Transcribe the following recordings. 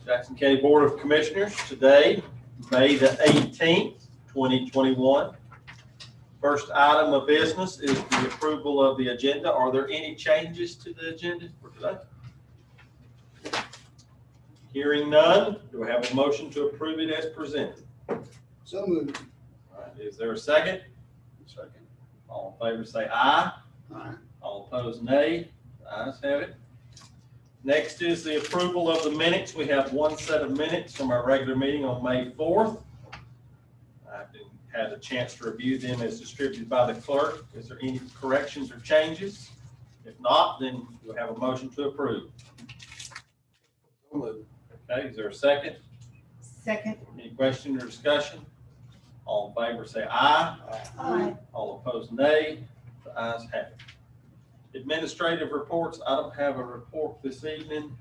Jackson County Board of Commissioners, today, May the 18th, 2021. First item of business is the approval of the agenda. Are there any changes to the agenda for today? Hearing none, do I have a motion to approve it as presented? So moved. All right, is there a second? Second. All in favor say aye. Aye. All opposed, nay. The ayes have it. Next is the approval of the minutes. We have one set of minutes from our regular meeting on May 4th. I've had a chance to review them as distributed by the clerk. Is there any corrections or changes? If not, then we'll have a motion to approve. Okay, is there a second? Second. Any question or discussion? All in favor say aye. Aye. All opposed, nay. The ayes have it. Administrative reports. I don't have a report this evening.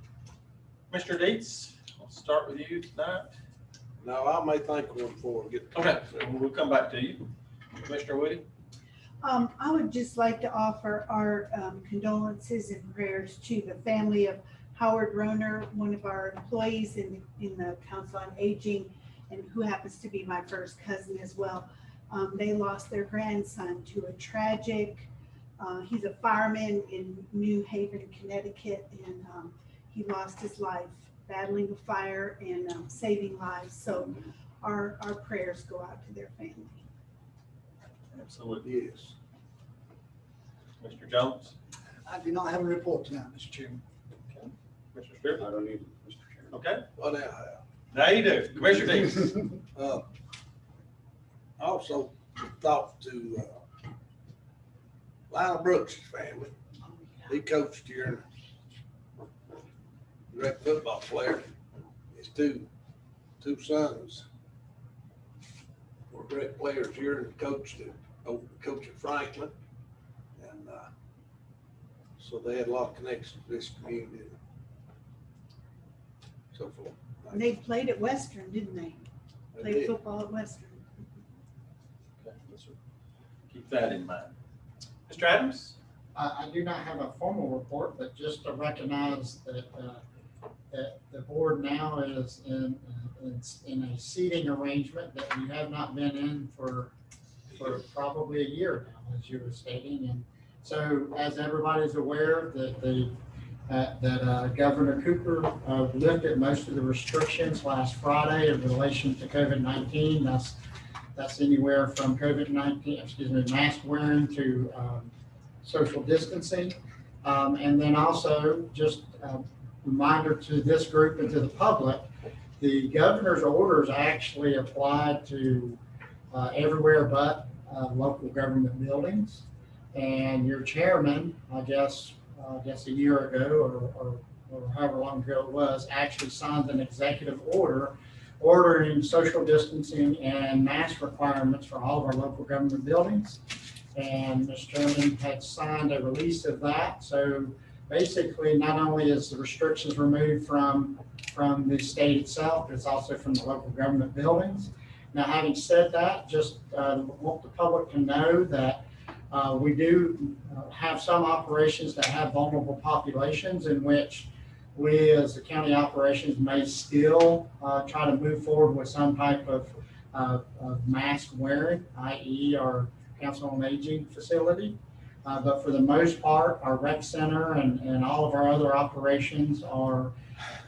Mr. Dietz, I'll start with you tonight. No, I may think of one before we get. Okay, we'll come back to you. Commissioner Woody? I would just like to offer our condolences and prayers to the family of Howard Roner, one of our employees in the Council on Aging, and who happens to be my first cousin as well. They lost their grandson to a tragic, he's a fireman in New Haven, Connecticut, and he lost his life battling a fire and saving lives. So our prayers go out to their family. Absolutely. Yes. Mr. Jones? I do not have a report tonight, Mr. Chairman. Okay. Mr. Striplin? I don't need Mr. Chairman. Okay. Well, now I have. Now you do. Commissioner Dietz? I also talked to Lionel Brooks' family. He coached here, great football player. His two sons were great players here and coached at Franklin. And so they had a lot of connections to this community and so forth. They played at Western, didn't they? They Played did. football at Western. Okay, let's keep that in mind. Mr. Adams? I do not have a formal report, but just to recognize that that the board now is in a seating arrangement that we have not been in for probably a year now, as you were stating. And so, as everybody's aware, that Governor Cooper lifted most of the restrictions last Friday in relation to COVID-19. That's anywhere from mask wearing to social distancing. And then also just a reminder to this group and to the public, the governor's orders actually applied to everywhere but local government buildings. And your chairman, I guess a year ago or however long ago it was, actually signed an executive order ordering social distancing and mask requirements for all of our local government buildings. And Mr. Chairman had signed a release of that. So basically, not only is the restrictions removed from the state itself, but it's also from the local government buildings. Now, having said that, just want the public to know that we do have some operations that have vulnerable populations in which we as the county operations may still try to move forward with some type of mask wearing, i.e. our Council on Aging facility. But for the most part, our rec center and all of our other operations are,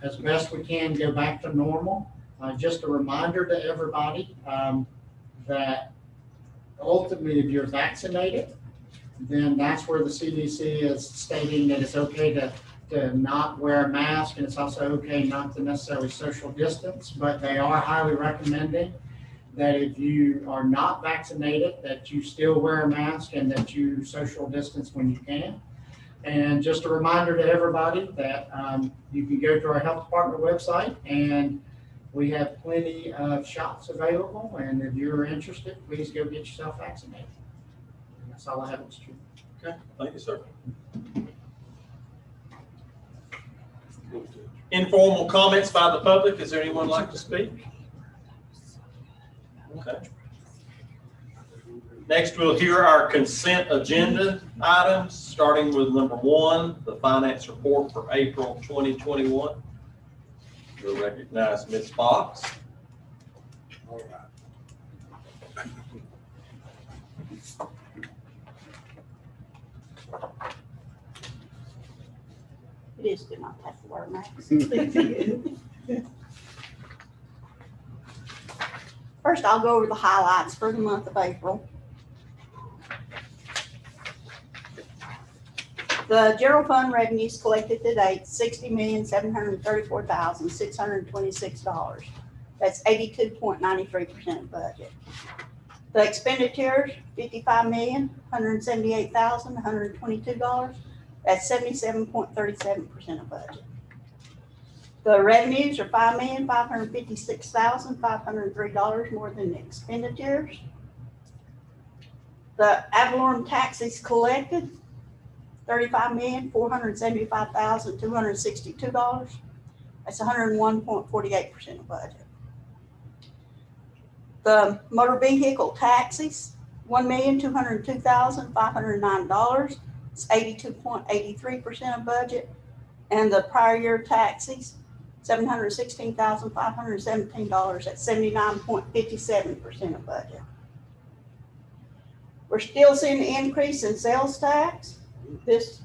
as best we can, go back to normal. Just a reminder to everybody that ultimately, if you're vaccinated, then that's where the CDC is stating that it's okay to not wear a mask, and it's also okay not to necessarily social distance, but they are highly recommending that if you are not vaccinated, that you still wear a mask and that you social distance when you can. And just a reminder to everybody that you can go to our health department website, and we have plenty of shots available. And if you're interested, please go get yourself vaccinated. And that's all I have, Mr. Chairman. Okay, thank you, sir. Informal comments by the public. Is there anyone like to speak? Okay. Next, we'll hear our consent agenda items, starting with number 1, the finance report for April 2021. We'll recognize Ms. Fox. All right. It is do not have to wear masks. First, I'll go over the highlights for the month of April. The general fund revenues collected to date, $60,734,626. That's 82.93% of budget. The expenditures, $55,178,122. That's 77.37% of budget. The revenues are $5,556,503 more than the expenditures. The ad valorem taxes collected, $35,475,262. That's 101.48% of budget. The motor vehicle taxes, $1,202,509. It's 82.83% of budget. And the prior year taxes, $716,517. That's 79.57% of budget. We're still seeing an increase in sales tax. This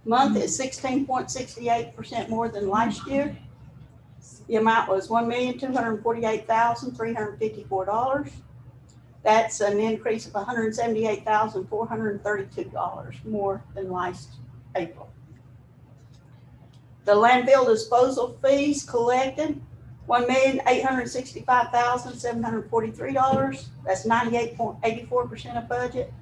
month is 16.68% more than last year. The amount was $1,248,354. That's an increase of $178,432 more than last April. The landfill disposal fees collected, $1,865,743. That's 98.84% of budget.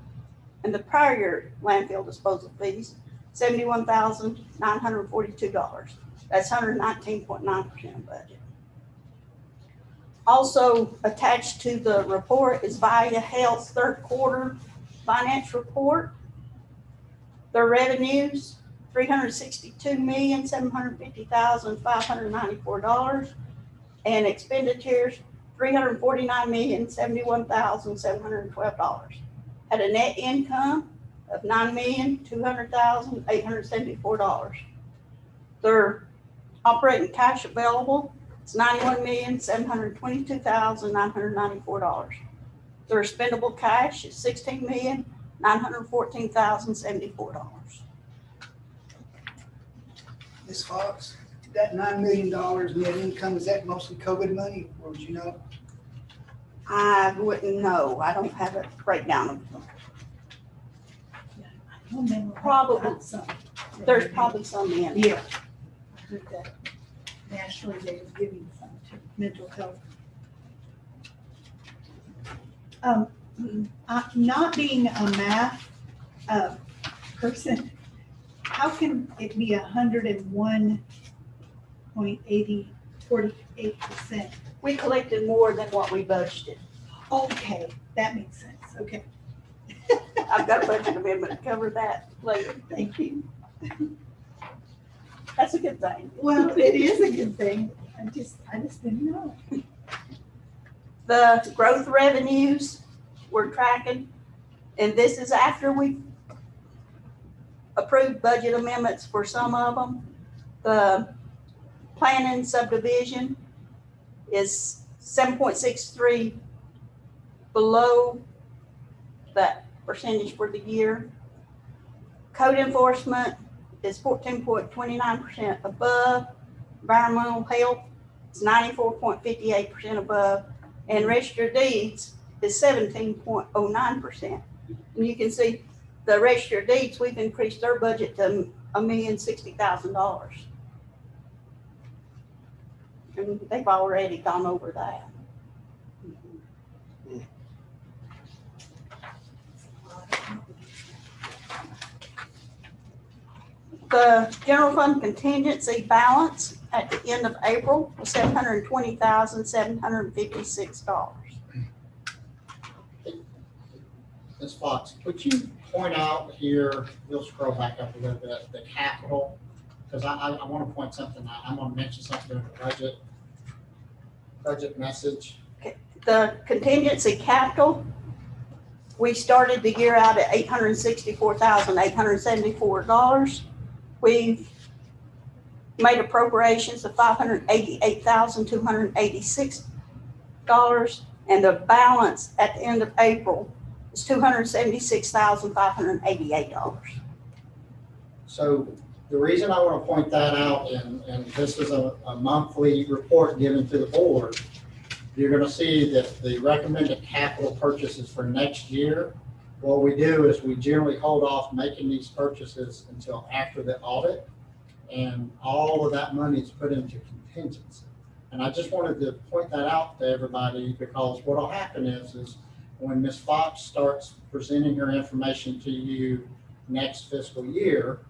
And the prior year landfill disposal fees, $71,942. That's 119.9% of budget. Also attached to the report is Via Health's third quarter finance report. Their revenues, $362,750,594, and expenditures, $349,071,712. Had a net income of $9,200,874. Their operating cash available is $91,722,994. Their expendable cash is $16,914,074. Ms. Fox, that $9 million net income, is that mostly COVID money, or would you know? I wouldn't know. I don't have a breakdown of them. Probably. There's probably some in. Yeah. I heard that nationally they were giving some to mental health. Not being a math person, how can it be 101.48%? We collected more than what we budgeted. Okay, that makes sense. Okay, I've got a budget amendment to cover that later. thank you. That's a good thing. Well, it is a good thing. I just didn't know. The growth revenues we're tracking, and this is after we approved budget amendments for some of them. The planning subdivision is 7.63 below that percentage for the year. Code enforcement is 14.29% above. Environmental health is 94.58% above. And register deeds is 17.09%. And you can see the register deeds, we've increased their budget to $1,060,000. And they've already gone over that. The general fund contingency balance at the end of April was $720,756. Ms. Fox, would you point out here, we'll scroll back up a little bit, the capital, because I want to point something out. I'm going to mention something in the budget message. The contingency capital, we started the year out at $864,874. We've made appropriations of $588,286, and the balance at the end of April is $276,588. So the reason I want to point that out, and this is a monthly report given to the board, you're going to see that the recommended capital purchases for next year, what we do is we generally hold off making these purchases until after the audit, and all of that money is put into contingency. And I just wanted to point that out to everybody, because what will happen is when Ms. Fox starts presenting her information to you next fiscal year,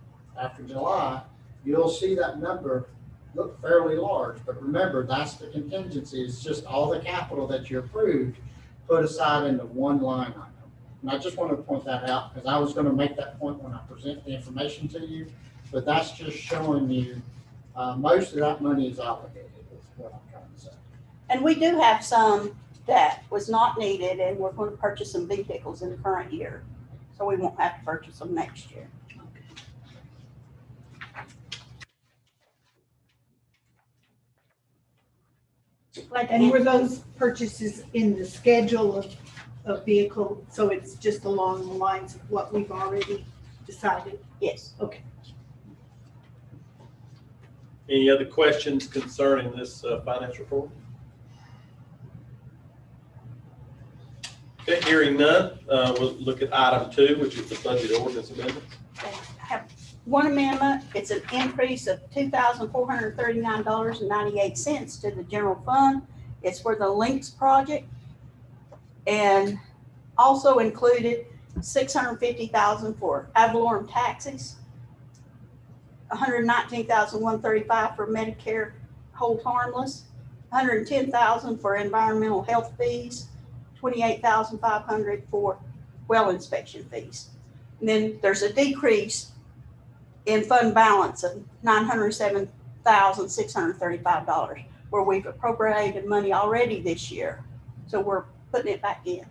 after July, you'll see that number look fairly large. But remember, that's the contingency. It's just all the capital that you approved put aside into one line item. And I just wanted to point that out, because I was going to make that point when I present the information to you, but that's just showing you most of that money is obligated, is what I'm trying to say. And we do have some that was not needed, and we're going to purchase some vehicles in the current year, so we won't have to purchase them next year. And were those purchases in the schedule of vehicle, so it's just along the lines of what we've already decided? Yes. Okay. Any other questions concerning this finance report? Okay, hearing none, we'll look at item 2, which is the budget ordinance amendment. I have one amendment. It's an increase of $2,439.98 to the general fund. It's for the Links project, and also included $650,000 for ad valorem taxes, $119,135 for Medicare hold harmless, $110,000 for environmental health fees, $28,500 for well inspection fees. And then there's a decrease in fund balance of $907,635, where we've appropriated money already this year. So we're putting it back in.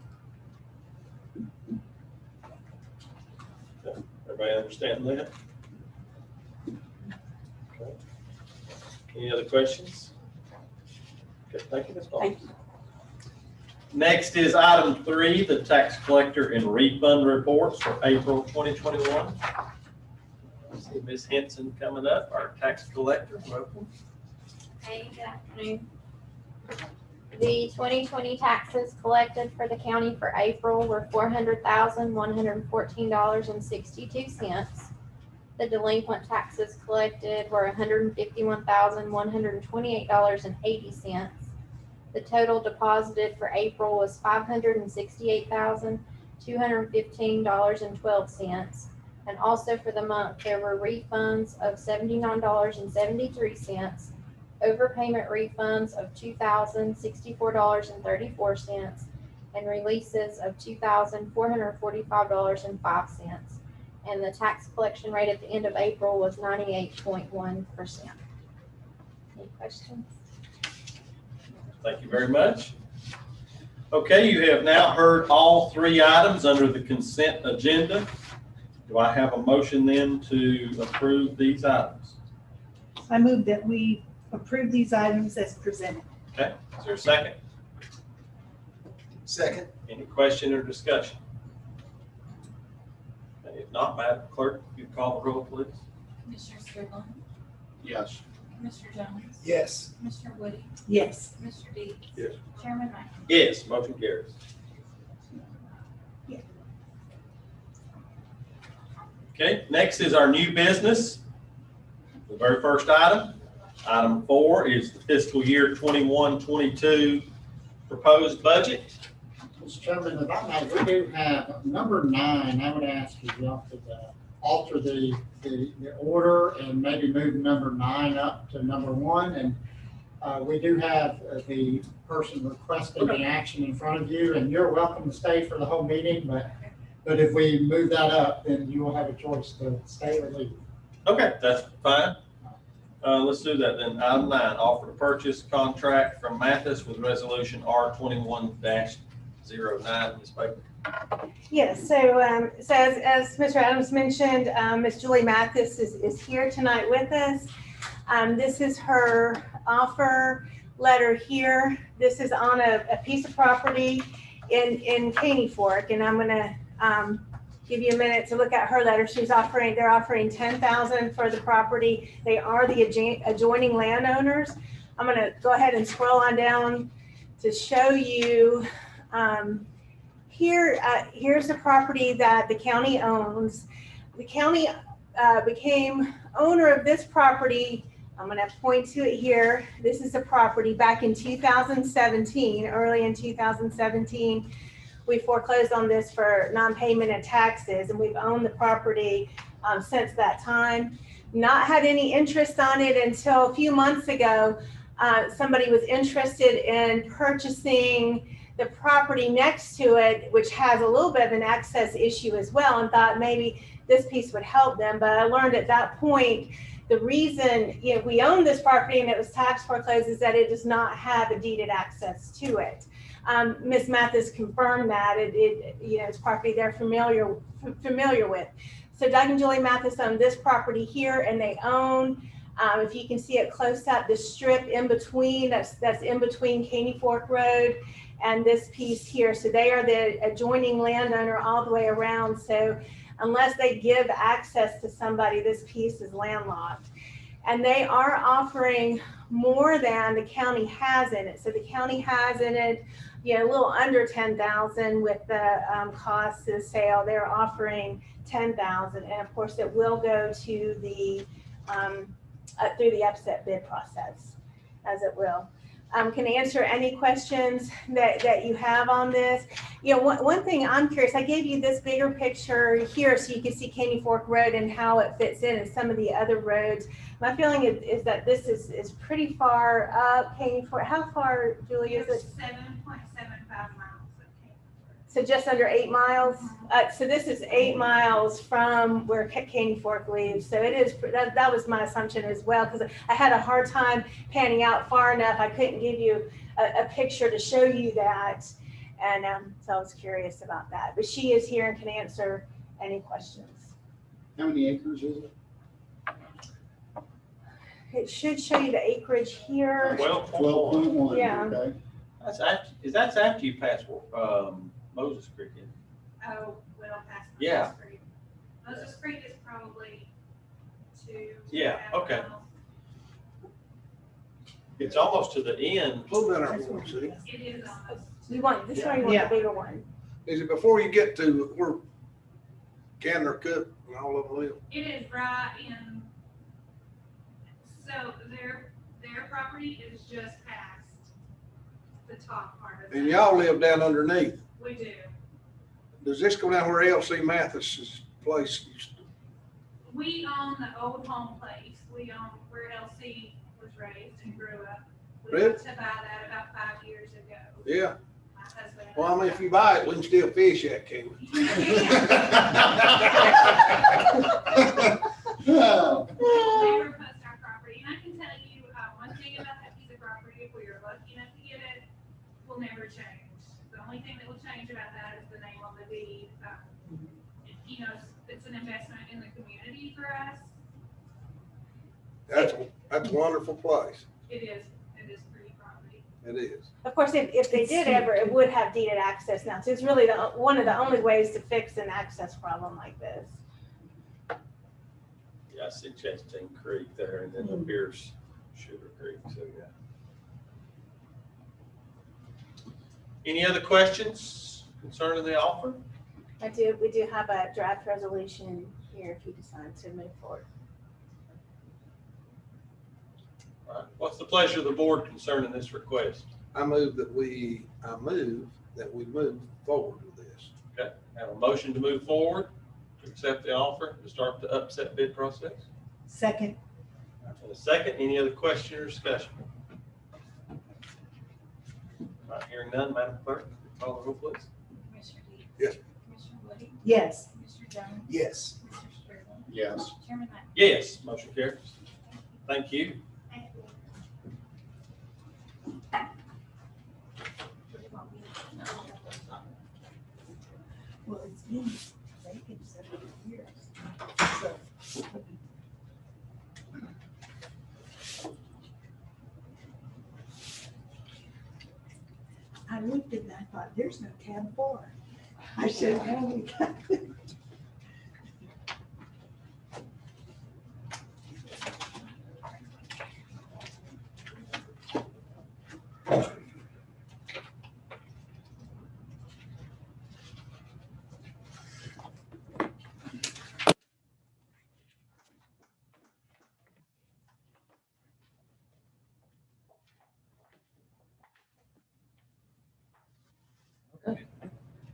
Everybody understand that? Okay. Any other questions? Okay, thank you, Ms. Fox. Thank you. Next is item 3, the tax collector and refund reports for April 2021. I see Ms. Henson coming up, our tax collector. Welcome. Hey, good afternoon. The 2020 taxes collected for the county for April were $400,114.62. The delinquent taxes collected were $151,128.80. The total deposited for April was $568,215.12. And also for the month, there were refunds of $79.73, overpayment refunds of $2,064.34, and releases of $2,445.05. And the tax collection rate at the end of April was 98.1%. Any questions? Thank you very much. Okay, you have now heard all 3 items under the consent agenda. Do I have a motion then to approve these items? I move that we approve these items as presented. Okay, is there a second? Second. Any question or discussion? If not, Madam Clerk, if you call the roll, please. Commissioner Strickland, Yes. Commissioner Jones, Yes. Commissioner Woody, Yes. Commissioner Deeds. Yes. Chairman Knight. Yes, motion carries. Yeah. Okay, next is our new business. The very first item. Item 4 is the fiscal year 21-22 proposed budget. Mr. Chairman, if I may, we do have number 9. I would ask if y'all could alter the order and maybe move number 9 up to number 1. And we do have the person requesting the action in front of you, and you're welcome to stay for the whole meeting, but if we move that up, then you will have a choice to stay or leave. Okay, that's fine. Let's do that then. Item 9, offer to purchase contract from Mathis with resolution R21-09. Ms. Baker. Yes, so as Mr. Adams mentioned, Ms. Julie Mathis is here tonight with us. This is her offer letter here. This is on a piece of property in Caney Fork, and I'm gonna give you a minute to look at her letter. They're offering $10,000 for the property. They are the adjoining landowners. I'm gonna go ahead and scroll on down to show you. Here's the property that the county owns. The county became owner of this property. I'm gonna point to it here. This is a property back in 2017, early in 2017. We foreclosed on this for non-payment of taxes, and we've owned the property since that time. Not had any interest on it until a few months ago. Somebody was interested in purchasing the property next to it, which has a little bit of an access issue as well, and thought maybe this piece would help them. But I learned at that point, the reason we own this property and it was tax foreclosed is that it does not have a deeded access to it. Ms. Mathis confirmed that it's property they're familiar with. So Doug and Julie Mathis own this property here, and they own, if you can see it close up, the strip in between, that's in between Caney Fork Road and this piece here. So they are the adjoining landowner all the way around. So unless they give access to somebody, this piece is landlocked. And they are offering more than the county has in it. So the county has in it, a little under $10,000 with the cost of the sale. They're offering $10,000, and of course it will go to the through the upset bid process, as it will. Can answer any questions that you have on this. One thing I'm curious, I gave you this bigger picture here so you can see Caney Fork Road and how it fits in and some of the other roads. My feeling is that this is pretty far up Caney Fork. How far, Julie, is it? 7.75 miles of Caney Fork. So just under 8 miles. So this is 8 miles from where Caney Fork leaves. So it is, that was my assumption as well, because I had a hard time panning out far enough. I couldn't give you a picture to show you that. And so I was curious about that. But she is here and can answer any questions. How many acres is it? It should show you the acreage here. 12.1. Yeah. Okay. That's after you pass Moses Creek. Isn't it? Oh, well past Yeah. Moses Creek. Moses Creek is probably 2. Yeah, 2.5 okay. miles. It's almost to the end. Slow down our one, see? It is almost. You want this one, you want Yeah. the bigger one. Is it before you get to where Canner Cook and all of them live? It is right in, so their property is just past the top part of it. And y'all live down underneath. We do. Does this go down where L.C. Mathis's place used to? We own the old home place. We own where LC was raised and grew up. We Really? got to buy that about 5 years ago. Yeah. My husband and Well, I mean, if you buy it, we can still fish that, can't we? Oh. We'll never post our property. And I can tell you, one thing about that piece of property, if we are lucky enough to get it, will never change. The only thing that will change about that is the name on the deed. It's an investment in the community for us. That's a wonderful place. It is pretty property. It is. Of course, if they did ever, it would have deeded access now. So it's really one of the only ways to fix an access problem like this. Yeah, I see Chastain Creek there, and then the Pierce Sugar Creek, so yeah. Any other questions concerning the offer? We do have a draft resolution here if you decide to move forward. All right. What's the pleasure of the board concerning this request? I move that we move forward with this. Okay, have a motion to move forward, to accept the offer, to start the upset bid process. Second. And a second, any other question or discussion? Not hearing none, Madam Clerk, call the roll, please. Commissioner Deeds? Yes. Commissioner Woody? Yes. Commissioner Jones? Yes. Commissioner Strickland? Yes. Chairman Knight? Yes, motion carries. Thank you. Thank you. Well, it's been vacant 7 years. So, looked at it and I thought, there's no tab 4. I said, well, we got it.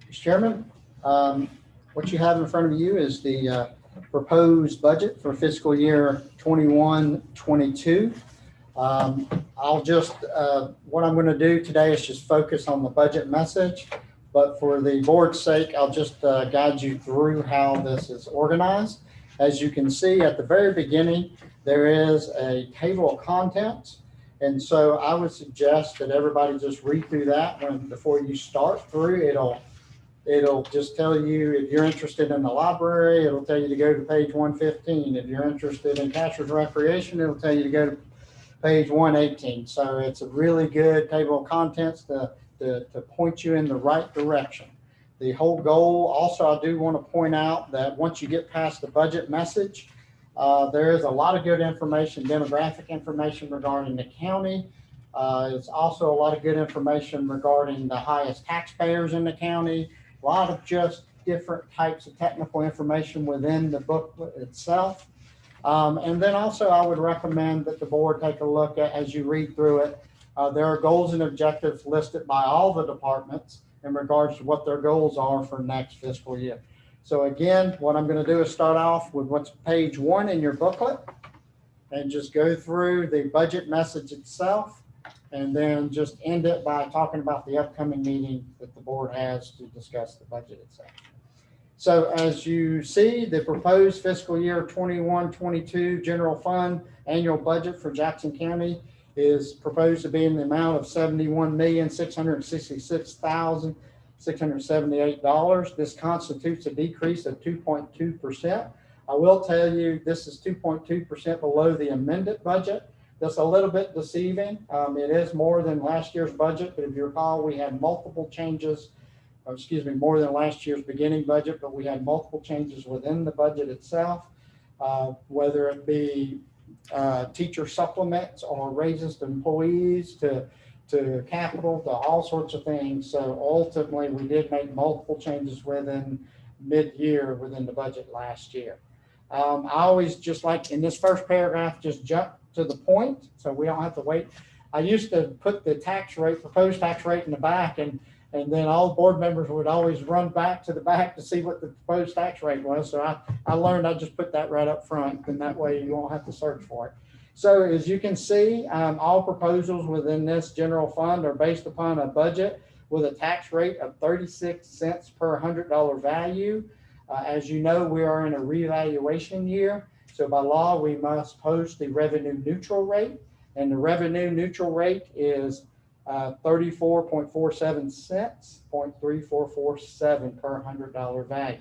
Mr. Chairman, what you have in front of you is the proposed budget for fiscal year 21-22. I'll just, what I'm going to do today is just focus on the budget message, but for the board's sake, I'll just guide you through how this is organized. As you can see at the very beginning, there is a table of contents. And so I would suggest that everybody just read through that before you start through. It'll just tell you if you're interested in the library, it'll tell you to go to page 115. If you're interested in Cashews Recreation, it'll tell you to go to page 118. So it's a really good table of contents to point you in the right direction. The whole goal, also, I do want to point out that once you get past the budget message, there is a lot of good information, demographic information regarding the county. It's also a lot of good information regarding the highest taxpayers in the county. A lot of just different types of technical information within the booklet itself. And then also I would recommend that the board take a look at, as you read through it, there are goals and objectives listed by all the departments in regards to what their goals are for next fiscal year. So again, what I'm going to do is start off with what's page 1 in your booklet and just go through the budget message itself, and then just end it by talking about the upcoming meeting that the board has to discuss the budget itself. So as you see, the proposed fiscal year 21-22 general fund annual budget for Jackson County is proposed to be in the amount of $71,666,678. This constitutes a decrease of 2.2%. I will tell you this is 2.2% below the amended budget. That's a little bit deceiving. It is more than last year's budget, but if you recall, we had multiple changes, or excuse me, more than last year's beginning budget, but we had multiple changes within the budget itself, whether it be teacher supplements or raises to employees, to capital, to all sorts of things. So ultimately, we did make multiple changes within mid-year within the budget last year. I always just like in this first paragraph, just jump to the point so we don't have to wait. I used to put the tax rate, proposed tax rate in the back, and then all board members would always run back to the back to see what the proposed tax rate was. So I learned I just put that right up front, and that way you won't have to search for it. So as you can see, all proposals within this general fund are based upon a budget with a tax rate of 36 cents per $100 value. As you know, we are in a revaluation year. So by law, we must post the revenue neutral rate, and the revenue neutral rate is 34.47 cents, 0.3447 per $100 value.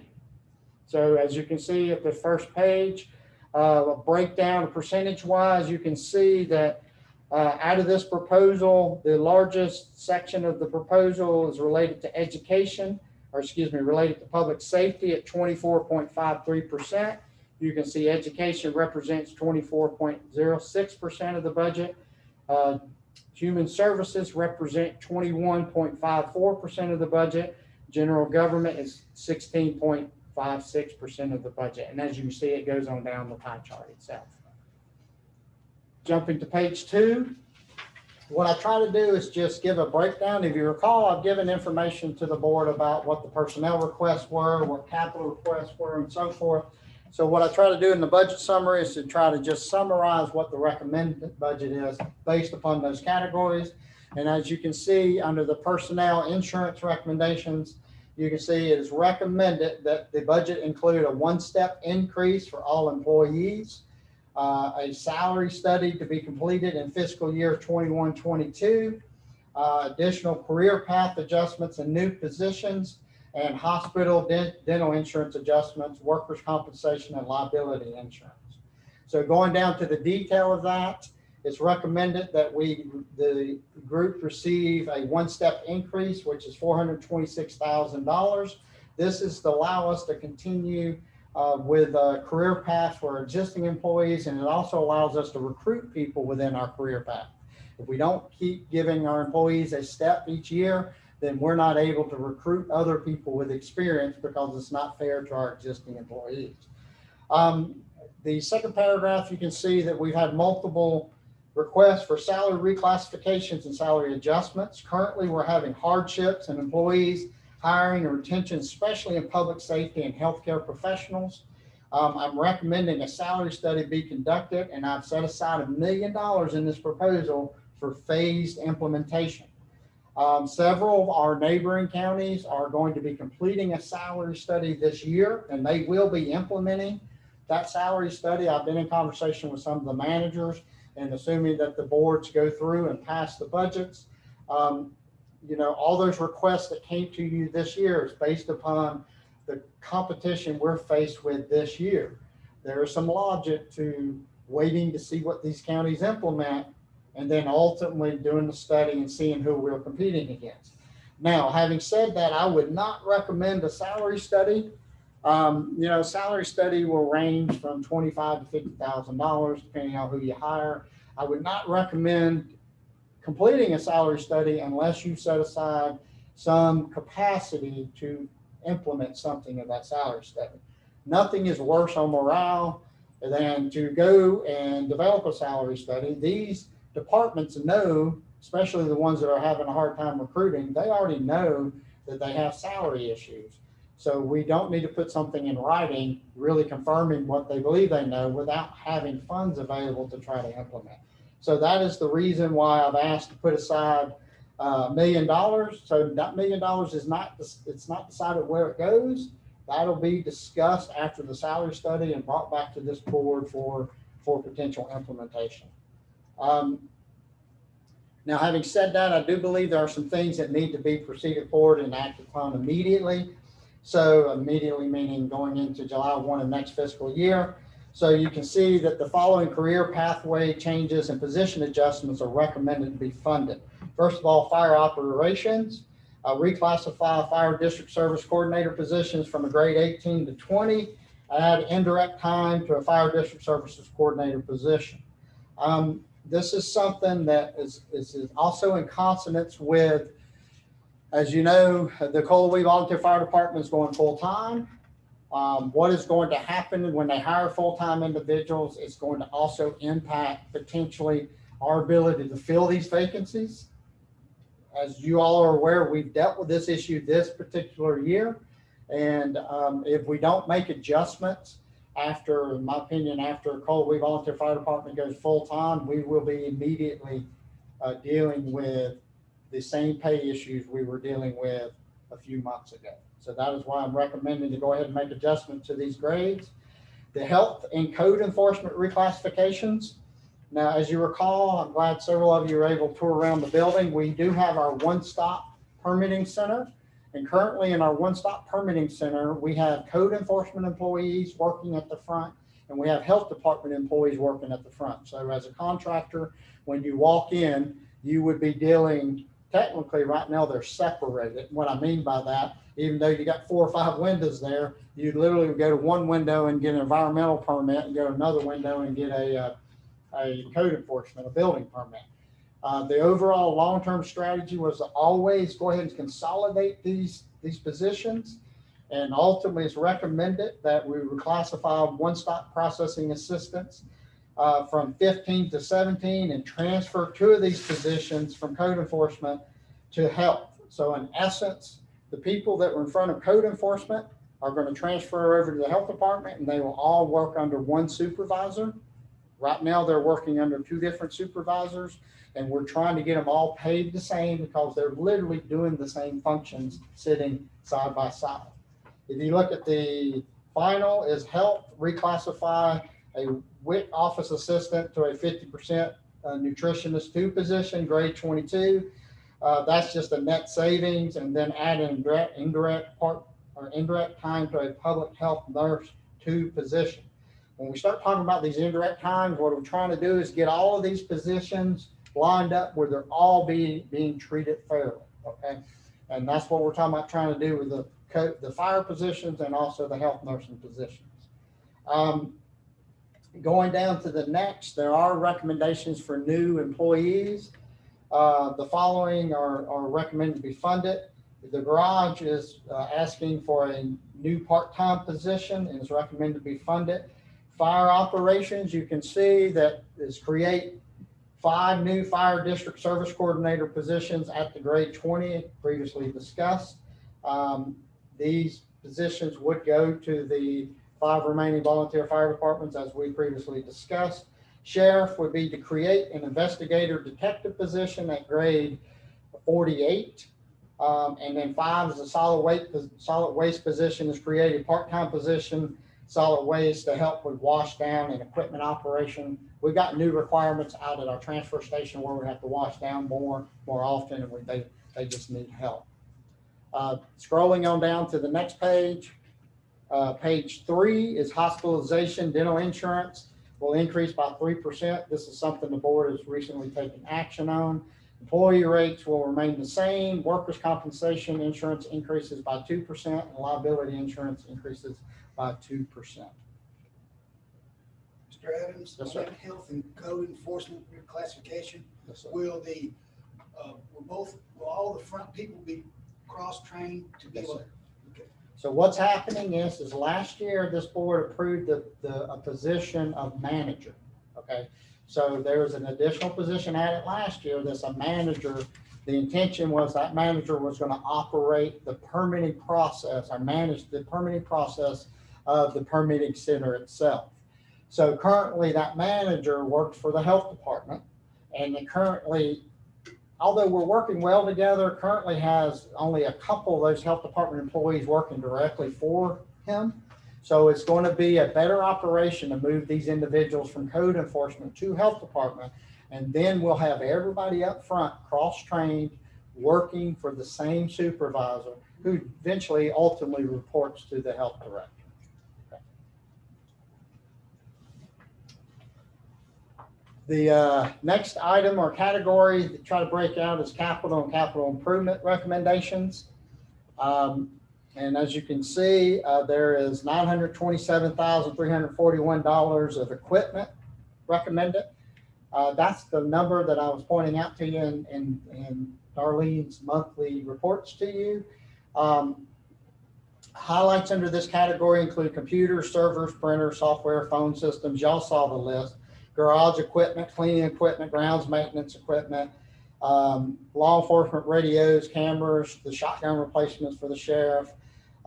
So as you can see at the first page, a breakdown percentage-wise, you can see that out of this proposal, the largest section of the proposal is related to education, or excuse me, related to public safety at 24.53%. You can see education represents 24.06% of the budget. Human services represent 21.54% of the budget. General government is 16.56% of the budget. And as you can see, it goes on down the pie chart itself. Jumping to page 2, what I try to do is just give a breakdown. If you recall, I've given information to the board about what the personnel requests were, what capital requests were, and so forth. So what I try to do in the budget summary is to try to just summarize what the recommended budget is based upon those categories. And as you can see, under the personnel insurance recommendations, you can see it is recommended that the budget include a one-step increase for all employees, a salary study to be completed in fiscal year 21-22, additional career path adjustments and new positions, and hospital dental insurance adjustments, workers' compensation, and liability insurance. So going down to the detail of that, it's recommended that the group receive a one-step increase, which is $426,000. This is to allow us to continue with a career path for existing employees, and it also allows us to recruit people within our career path. If we don't keep giving our employees a step each year, then we're not able to recruit other people with experience because it's not fair to our existing employees. The second paragraph, you can see that we've had multiple requests for salary reclassifications and salary adjustments. Currently, we're having hardships in employees hiring and retention, especially in public safety and healthcare professionals. I'm recommending a salary study be conducted, and I've set aside $1 million in this proposal for phased implementation. Several of our neighboring counties are going to be completing a salary study this year, and they will be implementing that salary study. I've been in conversation with some of the managers, and assuming that the boards go through and pass the budgets, all those requests that came to you this year is based upon the competition we're faced with this year. There is some logic to waiting to see what these counties implement and then ultimately doing the study and seeing who we're competing against. Now, having said that, I would not recommend a salary study. Salary study will range from $25,000 to $50,000, depending on who you hire. I would not recommend completing a salary study unless you set aside some capacity to implement something of that salary study. Nothing is worse on morale than to go and develop a salary study. These departments know, especially the ones that are having a hard time recruiting, they already know that they have salary issues. So we don't need to put something in writing really confirming what they believe they know without having funds available to try to implement. So that is the reason why I've asked to put aside $1 million. So that $1 million is not decided where it goes. That'll be discussed after the salary study and brought back to this board for potential implementation. Now, having said that, I do believe there are some things that need to be proceeded forward and acted upon immediately. So immediately meaning going into July 1 of next fiscal year. So you can see that the following career pathway changes and position adjustments are recommended to be funded. First of all, fire operations, reclassify fire district service coordinator positions from a grade 18 to 20, add indirect time to a fire district services coordinator position. This is something that is also in consonance with, as you know, the Colway Volunteer Fire Department is going full-time. What is going to happen when they hire full-time individuals is going to also impact potentially our ability to fill these vacancies. As you all are aware, we've dealt with this issue this particular year. And if we don't make adjustments after, in my opinion, after Colway Volunteer Fire Department goes full-time, we will be immediately dealing with the same pay issues we were dealing with a few months ago. So that is why I'm recommending to go ahead and make adjustments to these grades. The health and code enforcement reclassifications. Now, as you recall, I'm glad several of you are able to tour around the building. We do have our one-stop permitting center. And currently in our one-stop permitting center, we have code enforcement employees working at the front, and we have health department employees working at the front. So as a contractor, when you walk in, you would be dealing, technically right now they're separated. What I mean by that, even though you got 4 or 5 windows there, you literally go to one window and get an environmental permit and go to another window and get a code enforcement, a building permit. The overall long-term strategy was to always go ahead and consolidate these positions. And ultimately it's recommended that we reclassify one-stop processing assistants from 15 to 17 and transfer 2 of these positions from code enforcement to health. So in essence, the people that were in front of code enforcement are going to transfer over to the health department, and they will all work under one supervisor. Right now, they're working under 2 different supervisors, and we're trying to get them all paid the same because they're literally doing the same functions sitting side by side. If you look at the final is health, reclassify a WIC office assistant to a 50% nutritionist 2 position, grade 22. That's just a net savings, and then add an indirect time to a public health nurse 2 position. when we start talking about these indirect times, what we're trying to do is get all of these positions lined up where they're all being treated fairly, okay? And that's what we're talking about trying to do with the fire positions and also the health nursing positions. Going down to the next, there are recommendations for new employees. The following are recommended to be funded. The garage is asking for a new part-time position and is recommended to be funded. Fire operations, you can see that is create 5 new fire district service coordinator positions at the grade 20 previously discussed. These positions would go to the 5 remaining volunteer fire departments as we previously discussed. Sheriff would be to create an investigator detective position at grade 48. And then 5 is a solid waste position is created, part-time position, solid waste to help with wash down and equipment operation. We've got new requirements out at our transfer station where we have to wash down more often, and they just need help. Scrolling on down to the next page, page 3 is hospitalization. Dental insurance will increase by 3%. This is something the board has recently taken action on. Employee rates will remain the same. Workers' compensation insurance increases by 2%, and liability insurance increases by 2%. Mr. Adams, Yes, sir. on health and code enforcement reclassification, Yes, sir. will all the front people be cross-trained to be Yes, able sir. to? Okay. So what's happening is last year, this board approved a position of manager, okay? So there was an additional position added last year that's a manager. The intention was that manager was going to operate the permitting process or manage the permitting process of the permitting center itself. So currently that manager works for the health department, and currently, although we're working well together, currently has only a couple of those health department employees working directly for him. So it's going to be a better operation to move these individuals from code enforcement to health department. And then we'll have everybody up front cross-trained, working for the same supervisor who eventually ultimately reports to the health director. Okay. The next item or category to try to break out is capital and capital improvement recommendations. And as you can see, there is $927,341 of equipment recommended. That's the number that I was pointing out to you in Darlene's monthly reports to you. Highlights under this category include computers, servers, printers, software, phone systems. Y'all saw the list. Garage equipment, cleaning equipment, grounds maintenance equipment, law enforcement radios, cameras, the shotgun replacements for the sheriff,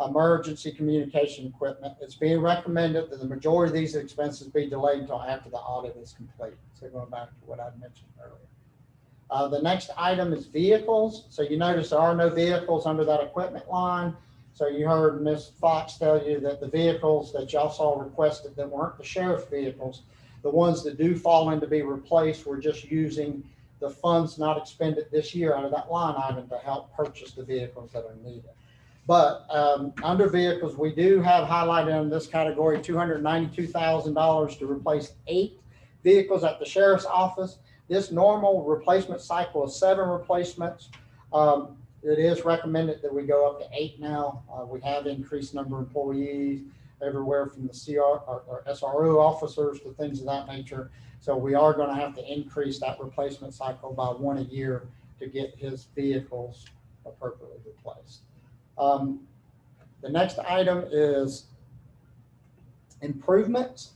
emergency communication equipment. It's being recommended that the majority of these expenses be delayed until after the audit is complete. So going back to what I mentioned earlier. The next item is vehicles. So you notice there are no vehicles under that equipment line. So you heard Ms. Fox tell you that the vehicles that y'all saw requested that weren't the sheriff's vehicles, the ones that do fall in to be replaced, we're just using the funds not expended this year out of that line item to help purchase the vehicles that are needed. But under vehicles, we do have highlighted in this category $292,000 to replace 8 vehicles at the sheriff's office. This normal replacement cycle is 7 replacements. It is recommended that we go up to 8 now. We have increased number of employees everywhere from the CR or SRO officers to things of that nature. So we are going to have to increase that replacement cycle by 1 a year to get his vehicles appropriately replaced. The next item is improvements.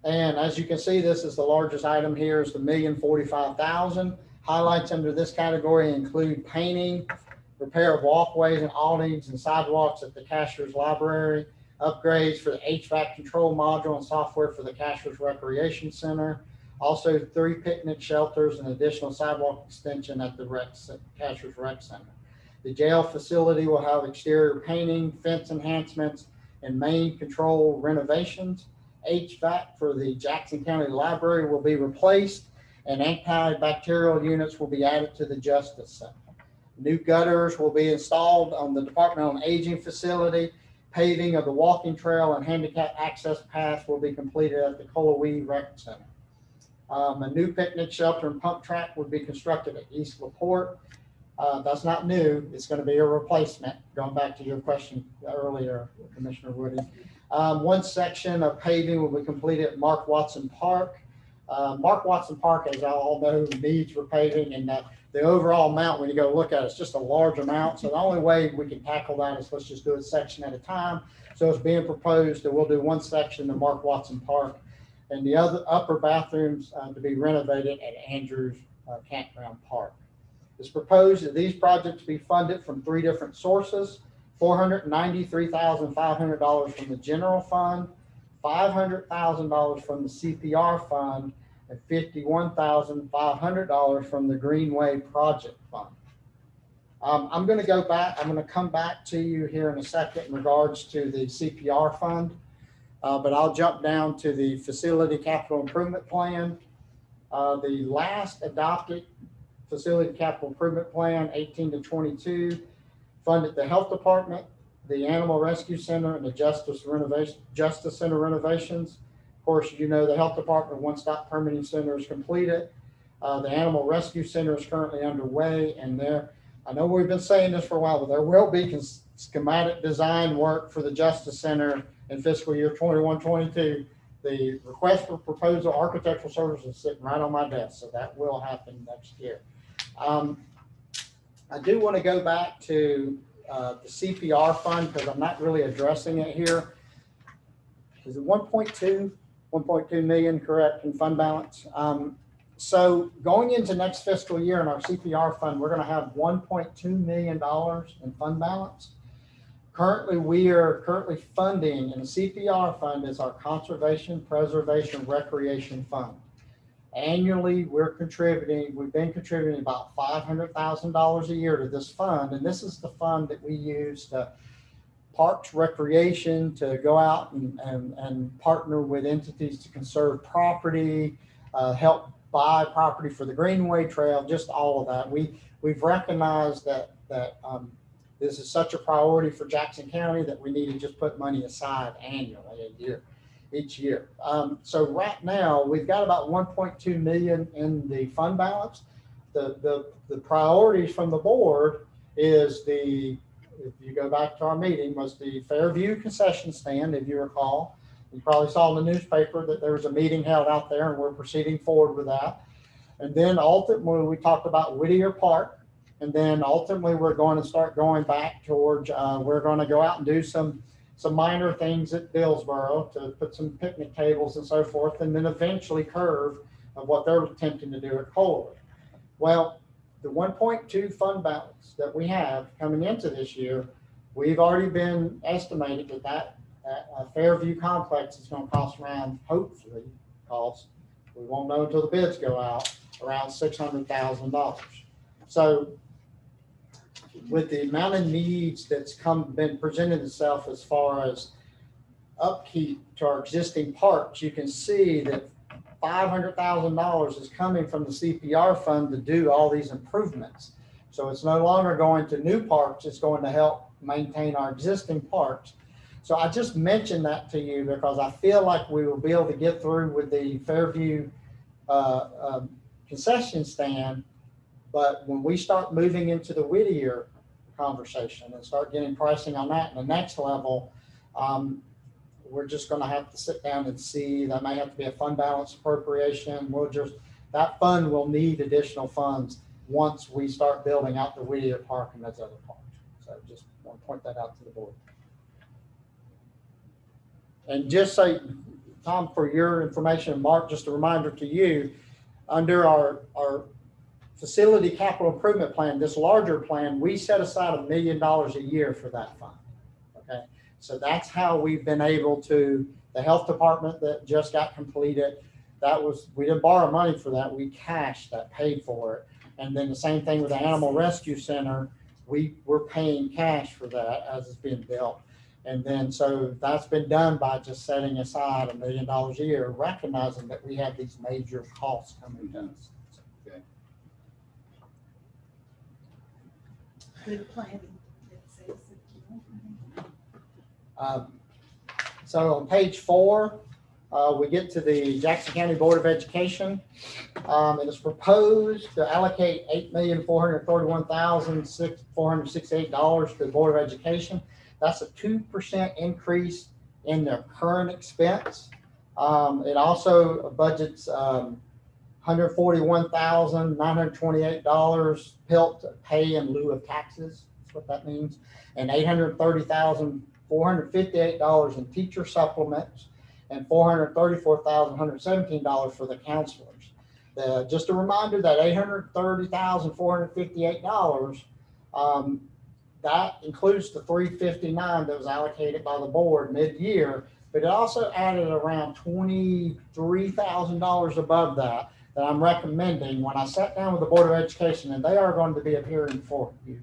And as you can see, this is the largest item here is the $1,045,000. Highlights under this category include painting, repair of walkways and awnings and sidewalks at the Cashews Library, upgrades for the HVAC control module and software for the Cashews Recreation Center, also 3 picnic shelters and additional sidewalk extension at the Cashews Rec Center. The jail facility will have exterior painting, fence enhancements, and main control renovations. HVAC for the Jackson County Library will be replaced, and antibacterial units will be added to the Justice Center. New gutters will be installed on the Department on Aging facility, Paving of the walking trail and handicap access path will be completed at the Colowee Rec Center. A new picnic shelter and pump track would be constructed at East LaPorte. That's not new. It's going to be a replacement, going back to your question earlier, Commissioner Woody. One section of paving will be completed at Mark Watson Park. Mark Watson Park, as I all know, needs repaving, and the overall amount, when you go look at it, it's just a large amount. So the only way we can tackle that is let's just do it section at a time. So it's being proposed that we'll do one section of Mark Watson Park and the other upper bathrooms to be renovated at Andrews Campground Park. It's proposed that these projects be funded from 3 different sources: $493,500 from the general fund, $500,000 from the CPR fund, and $51,500 from the Greenway Project Fund. I'm going to come back to you here in a second in regards to the CPR fund, but I'll jump down to the Facility Capital Improvement Plan. The last adopted Facility Capital Improvement Plan, 18 to 22, funded the Health Department, the Animal Rescue Center, and the Justice Center renovations. Of course, you know the Health Department One-Stop Permitting Center is completed. The Animal Rescue Center is currently underway, and I know we've been saying this for a while, but there will be schematic design work for the Justice Center in fiscal year 21-22. The request for proposal architectural services is sitting right on my desk, so that will happen next year. I do want to go back to the CPR fund because I'm not really addressing it here. Is it 1.2 million, correct, in fund balance? So going into next fiscal year in our CPR fund, we're going to have $1.2 million in fund balance. Currently, we are funding, and the CPR fund is our Conservation, Preservation, Recreation Fund. Annually, we've been contributing about $500,000 a year to this fund, and this is the fund that we use to Parks Recreation to go out and partner with entities to conserve property, help buy property for the Greenway Trail, just all of that. We've recognized that this is such a priority for Jackson County that we need to just put money aside annually each year. So right now we've got about 1.2 million in the fund balance. The priorities from the board is if you go back to our meeting, was the Fairview concession stand. If you recall, you probably saw in the newspaper that there was a meeting held out there, and we're proceeding forward with that. And then ultimately we talked about Whittier Park, and then ultimately we're going to start going back towards we're going to go out and do some minor things at Billsboro to put some picnic tables and so forth, and then eventually curve of what they're attempting to do at Kohler. Well, the 1.2 fund balance that we have coming into this year, we've already been estimated that Fairview complex is going to cost around, hopefully, we won't know until the bids go out, around $600,000. So with the amount of needs that's been presented itself as far as upkeep to our existing parks, you can see that $500,000 is coming from the CPR fund to do all these improvements. So it's no longer going to new parks, it's going to help maintain our existing parks. So I just mentioned that to you because I feel like we will be able to get through with the Fairview concession stand. But when we start moving into the Whittier conversation and start getting pricing on that and the next level, we're just going to have to sit down and see. That may have to be a fund balance appropriation. That fund will need additional funds once we start building out the Whittier Park and those other parks. So just want to point that out to the board. And just say, Tom, for your information, Mark, just a reminder to you, under our Facility Capital Improvement Plan, this larger plan, we set aside $1 million a year for that fund. Okay, so that's how we've been able to, the health department that just got completed, we didn't borrow money for that, we cashed that, paid for it. And then the same thing with the Animal Rescue Center, we're paying cash for that as it's being built. And then so that's been done by just setting aside $1 million a year, recognizing that we have these major costs coming to us. Okay. Good planning. So on page 4, we get to the Jackson County Board of Education. It is proposed to allocate $8,431,468 to the Board of Education. That's a 2% increase in their current expense. It also budgets $141,928 PILT pay in lieu of taxes. That's what that means. And $830,458 in teacher supplements and $434,117 for the counselors. Just a reminder that $830,458, that includes the $359 that was allocated by the board mid-year, but it also added around $23,000 above that I'm recommending. When I sat down with the Board of Education, and they are going to be appearing for you,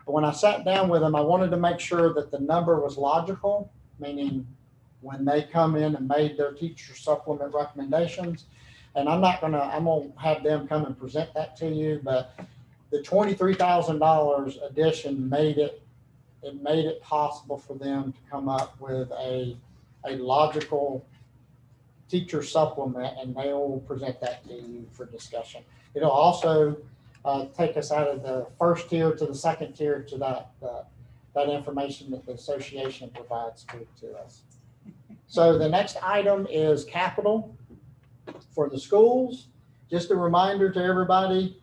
but when I sat down with them, I wanted to make sure that the number was logical, meaning when they come in and made their teacher supplement recommendations, and I'm gonna have them come and present that to you, but the $23,000 addition made it possible for them to come up with a logical teacher supplement, and they will present that to you for discussion. It'll also take us out of the first tier to the second tier to that information that the association provides to us. So the next item is capital for the schools. Just a reminder to everybody,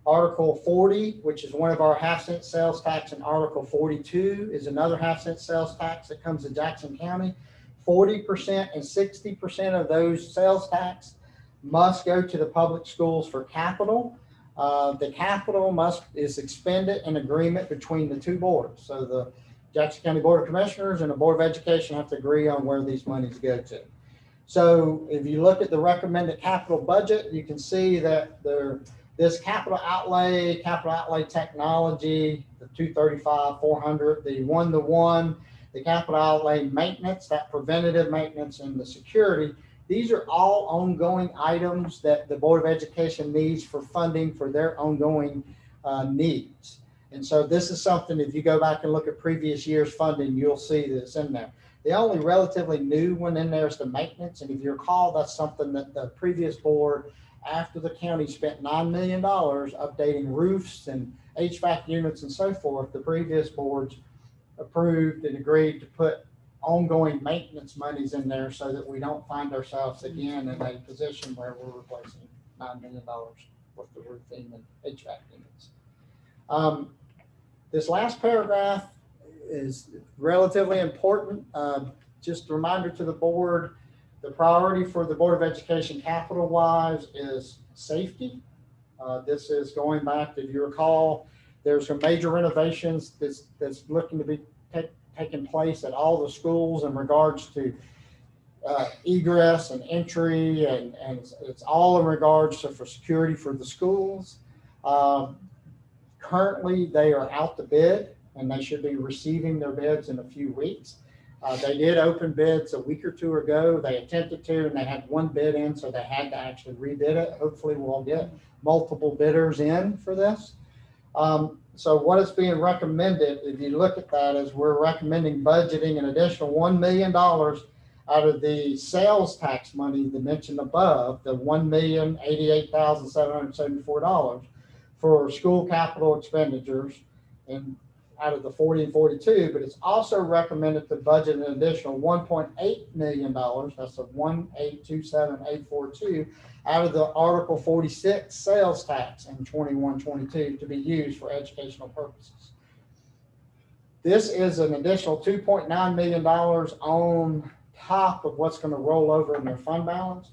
Article 40, which is one of our half-cent sales tax, and Article 42 is another half-cent sales tax that comes to Jackson County. 40% and 60% of those sales tax must go to the public schools for capital. The capital is expended in agreement between the two boards. So the Jackson County Board of Commissioners and the Board of Education have to agree on where these monies go to. So if you look at the recommended capital budget, you can see that this capital outlay technology, the 235, 400, the 1-to-1, the capital outlay maintenance, that preventative maintenance, and the security, these are all ongoing items that the Board of Education needs for funding for their ongoing needs. And so this is something, if you go back and look at previous year's funding, you'll see this in there. The only relatively new one in there is the maintenance. And if you recall, that's something that the previous board, after the county spent $9 million updating roofs and HVAC units and so forth, the previous boards approved and agreed to put ongoing maintenance monies in there so that we don't find ourselves again in a position where we're replacing $9 million worth of roofing and HVAC units. This last paragraph is relatively important. Just a reminder to the board, the priority for the Board of Education capital-wise is safety. This is going back, if you recall, there's some major renovations that's looking to be taking place at all the schools in regards to egress and entry, and it's all in regards to for security for the schools. Currently, they are out to bid, and they should be receiving their bids in a few weeks. They did open bids a week or two ago. They attempted to, and they had one bid in, so they had to actually rebid it. Hopefully we'll get multiple bidders in for this. So what is being recommended, if you look at that, is we're recommending budgeting an additional $1 million out of the sales tax money that mentioned above, the $1,088,774 for school capital expenditures, and out of the 40 and 42, but it's also recommended to budget an additional $1.8 million, that's a 1827842, out of the Article 46 sales tax in 21-22 to be used for educational purposes. This is an additional $2.9 million on top of what's going to roll over in their fund balance.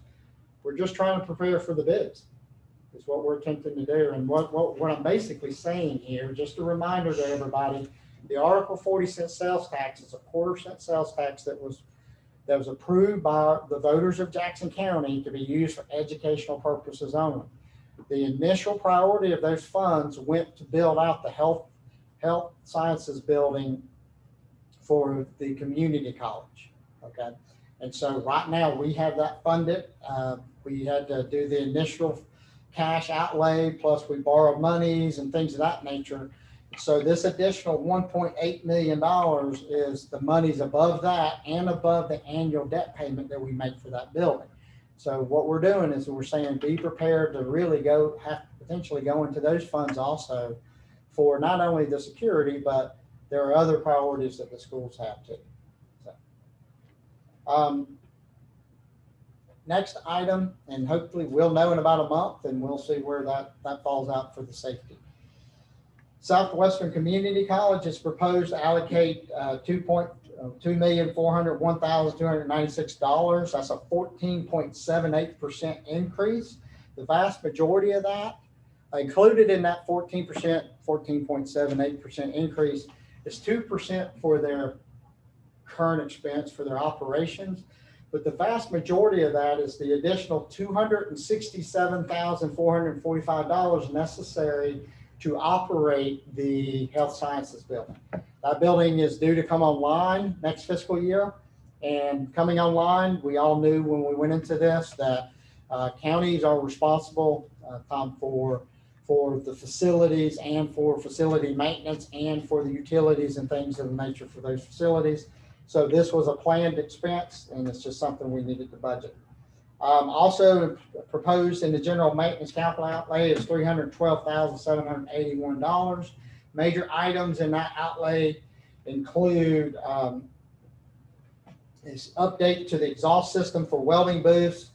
We're just trying to prepare for the bids. Is what we're attempting to do. And what I'm basically saying here, just a reminder to everybody, the Article 46 sales tax is a 1/4% sales tax that was approved by the voters of Jackson County to be used for educational purposes only. The initial priority of those funds went to build out the health sciences building for the community college. Okay. And so right now we have that funded. We had to do the initial cash outlay, plus we borrowed monies and things of that nature So this additional $1.8 million is the monies above that and above the annual debt payment that we make for that building. So what we're doing is we're saying be prepared to really potentially go into those funds also for not only the security, but there are other priorities that the schools have too. So, next item, and hopefully we'll know in about a month and we'll see where that falls out for the safety. Southwestern Community College is proposed to allocate $2,401,296. That's a 14.78% increase. The vast majority of that, included in that 14.78% increase, is 2% for their current expense for their operations. But the vast majority of that is the additional $267,445 necessary to operate the health sciences building. That building is due to come online next fiscal year. And coming online, we all knew when we went into this that counties are responsible, Tom, for the facilities and for facility maintenance and for the utilities and things of the nature for those facilities. So this was a planned expense and it's just something we needed to budget. Also proposed in the general maintenance capital outlay is $312,781. Major items in that outlay include is update to the exhaust system for welding booths,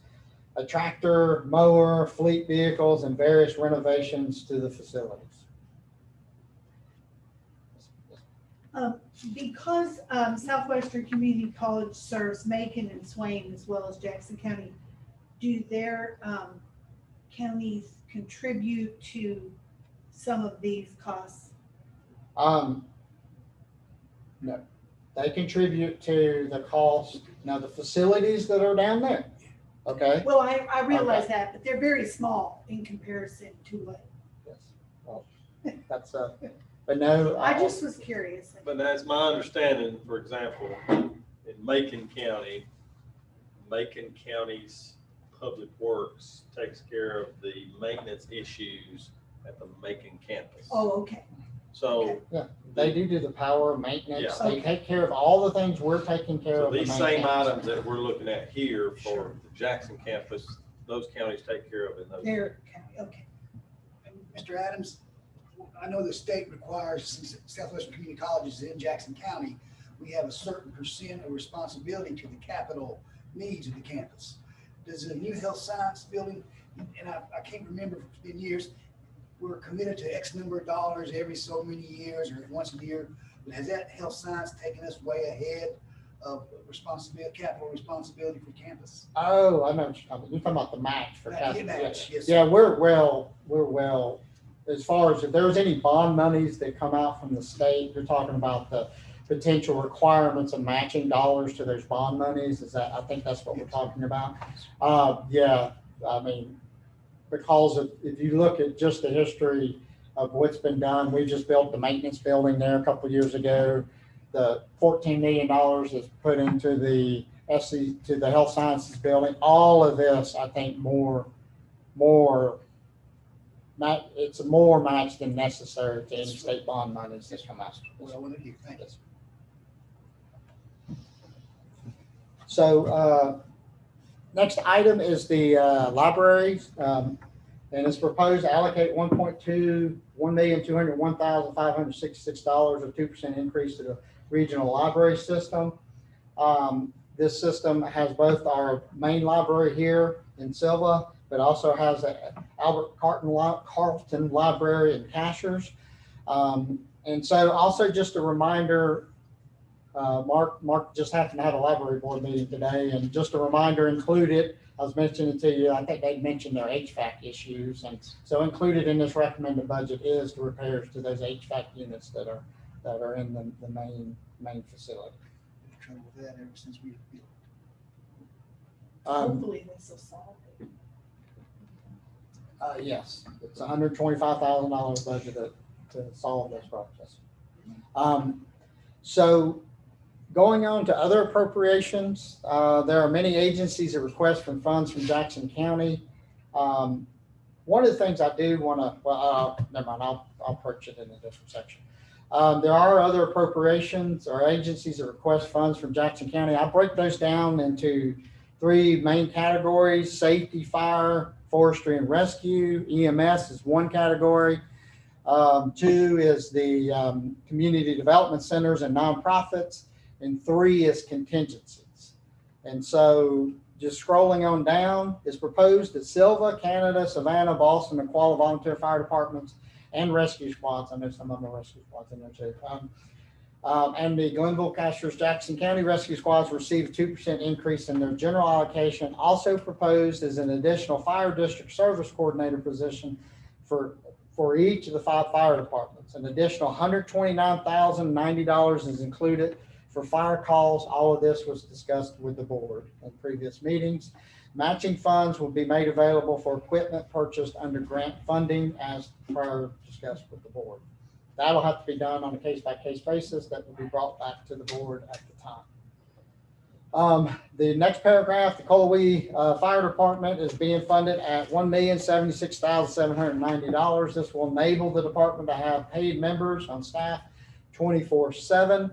a tractor, mower, fleet vehicles, and various renovations to the facilities. Because Southwestern Community College serves Macon and Swain as well as Jackson County, do their counties contribute to some of these costs? No, they contribute to the cost. Now the facilities that are down there, okay? Well, I realize that, but they're very small in comparison to what. Yes. Well, that's but no. I just was curious. But that's my understanding, for example, in Macon County's Public Works takes care of the maintenance issues at the Macon campus. Oh, okay. So Yeah, they do the power maintenance. Yeah. They take care of all the things we're taking care so of. these the same maintenance. items that we're looking at here for the Jackson campus, those counties take care of in those. Their county, okay. Mr. Adams, I know the state requires, since Southwestern Community College is in Jackson County, we have a certain percent of responsibility to the capital needs of the campus. Does the new health science building, and I can't remember, it's been years, we're committed to X number of dollars every so many years or once a year, but has that health science taken us way ahead of responsibility, capital responsibility for campus? Oh, I know what you're talking about. You're talking about the match for capital. Match, yes. Yeah, we're well, as far as if there was any bond monies that come out from the state, you're talking about the potential requirements of matching dollars to those bond monies. Is that, I think that's what we're talking about. Yeah, I mean, because if you look at just the history of what's been done, we just built the maintenance building there a couple of years ago. The $14 million is put into the to the health sciences building. All of this, I think, it's more match than necessary to any state bond monies that come out. Well, I wanted to hear, thank you. So next item is the libraries, and it's proposed to allocate $1,201,566, a 2% increase to the regional library system. This system has both our main library here in Silva, but also has the Albert Carlton Library in Cashews. And so also just a reminder, Mark just happened to have a library board meeting today, and just a reminder, included, I was mentioning to you, I think they mentioned their HVAC issues, and so included in this recommended budget is the repairs to those HVAC units that are in the main facility. We've trouble with that ever since we built. Hopefully this will solve it. Yes, it's $125,000 budget to solve this process. So going on to other appropriations, there are many agencies that request from funds from Jackson County. One of the things I do want to, never mind, I'll approach it in a different section. There are other appropriations or agencies that request funds from Jackson County. I break those down into 3 main categories: safety, fire, forestry, and rescue. EMS is one category. 2 is the community development centers and nonprofits, and 3 is contingencies. And so just scrolling on down, it's proposed that Silva, Canada, Savannah, Boston, and Qualla volunteer fire departments and rescue squads, I know some of them are rescue squads in there too, and the Glenville, Cashews, Jackson County rescue squads receive a 2% increase in their general allocation. Also proposed is an additional fire district service coordinator position for each of the 5 fire departments. An additional $129,090 is included for fire calls. All of this was discussed with the board in previous meetings. Matching funds will be made available for equipment purchased under grant funding as prior discussed with the board. That'll have to be done on a case-by-case basis. That will be brought back to the board at the time. The next paragraph, the Colowee Fire Department is being funded at $1,076,790. This will enable the department to have paid members on staff 24/7.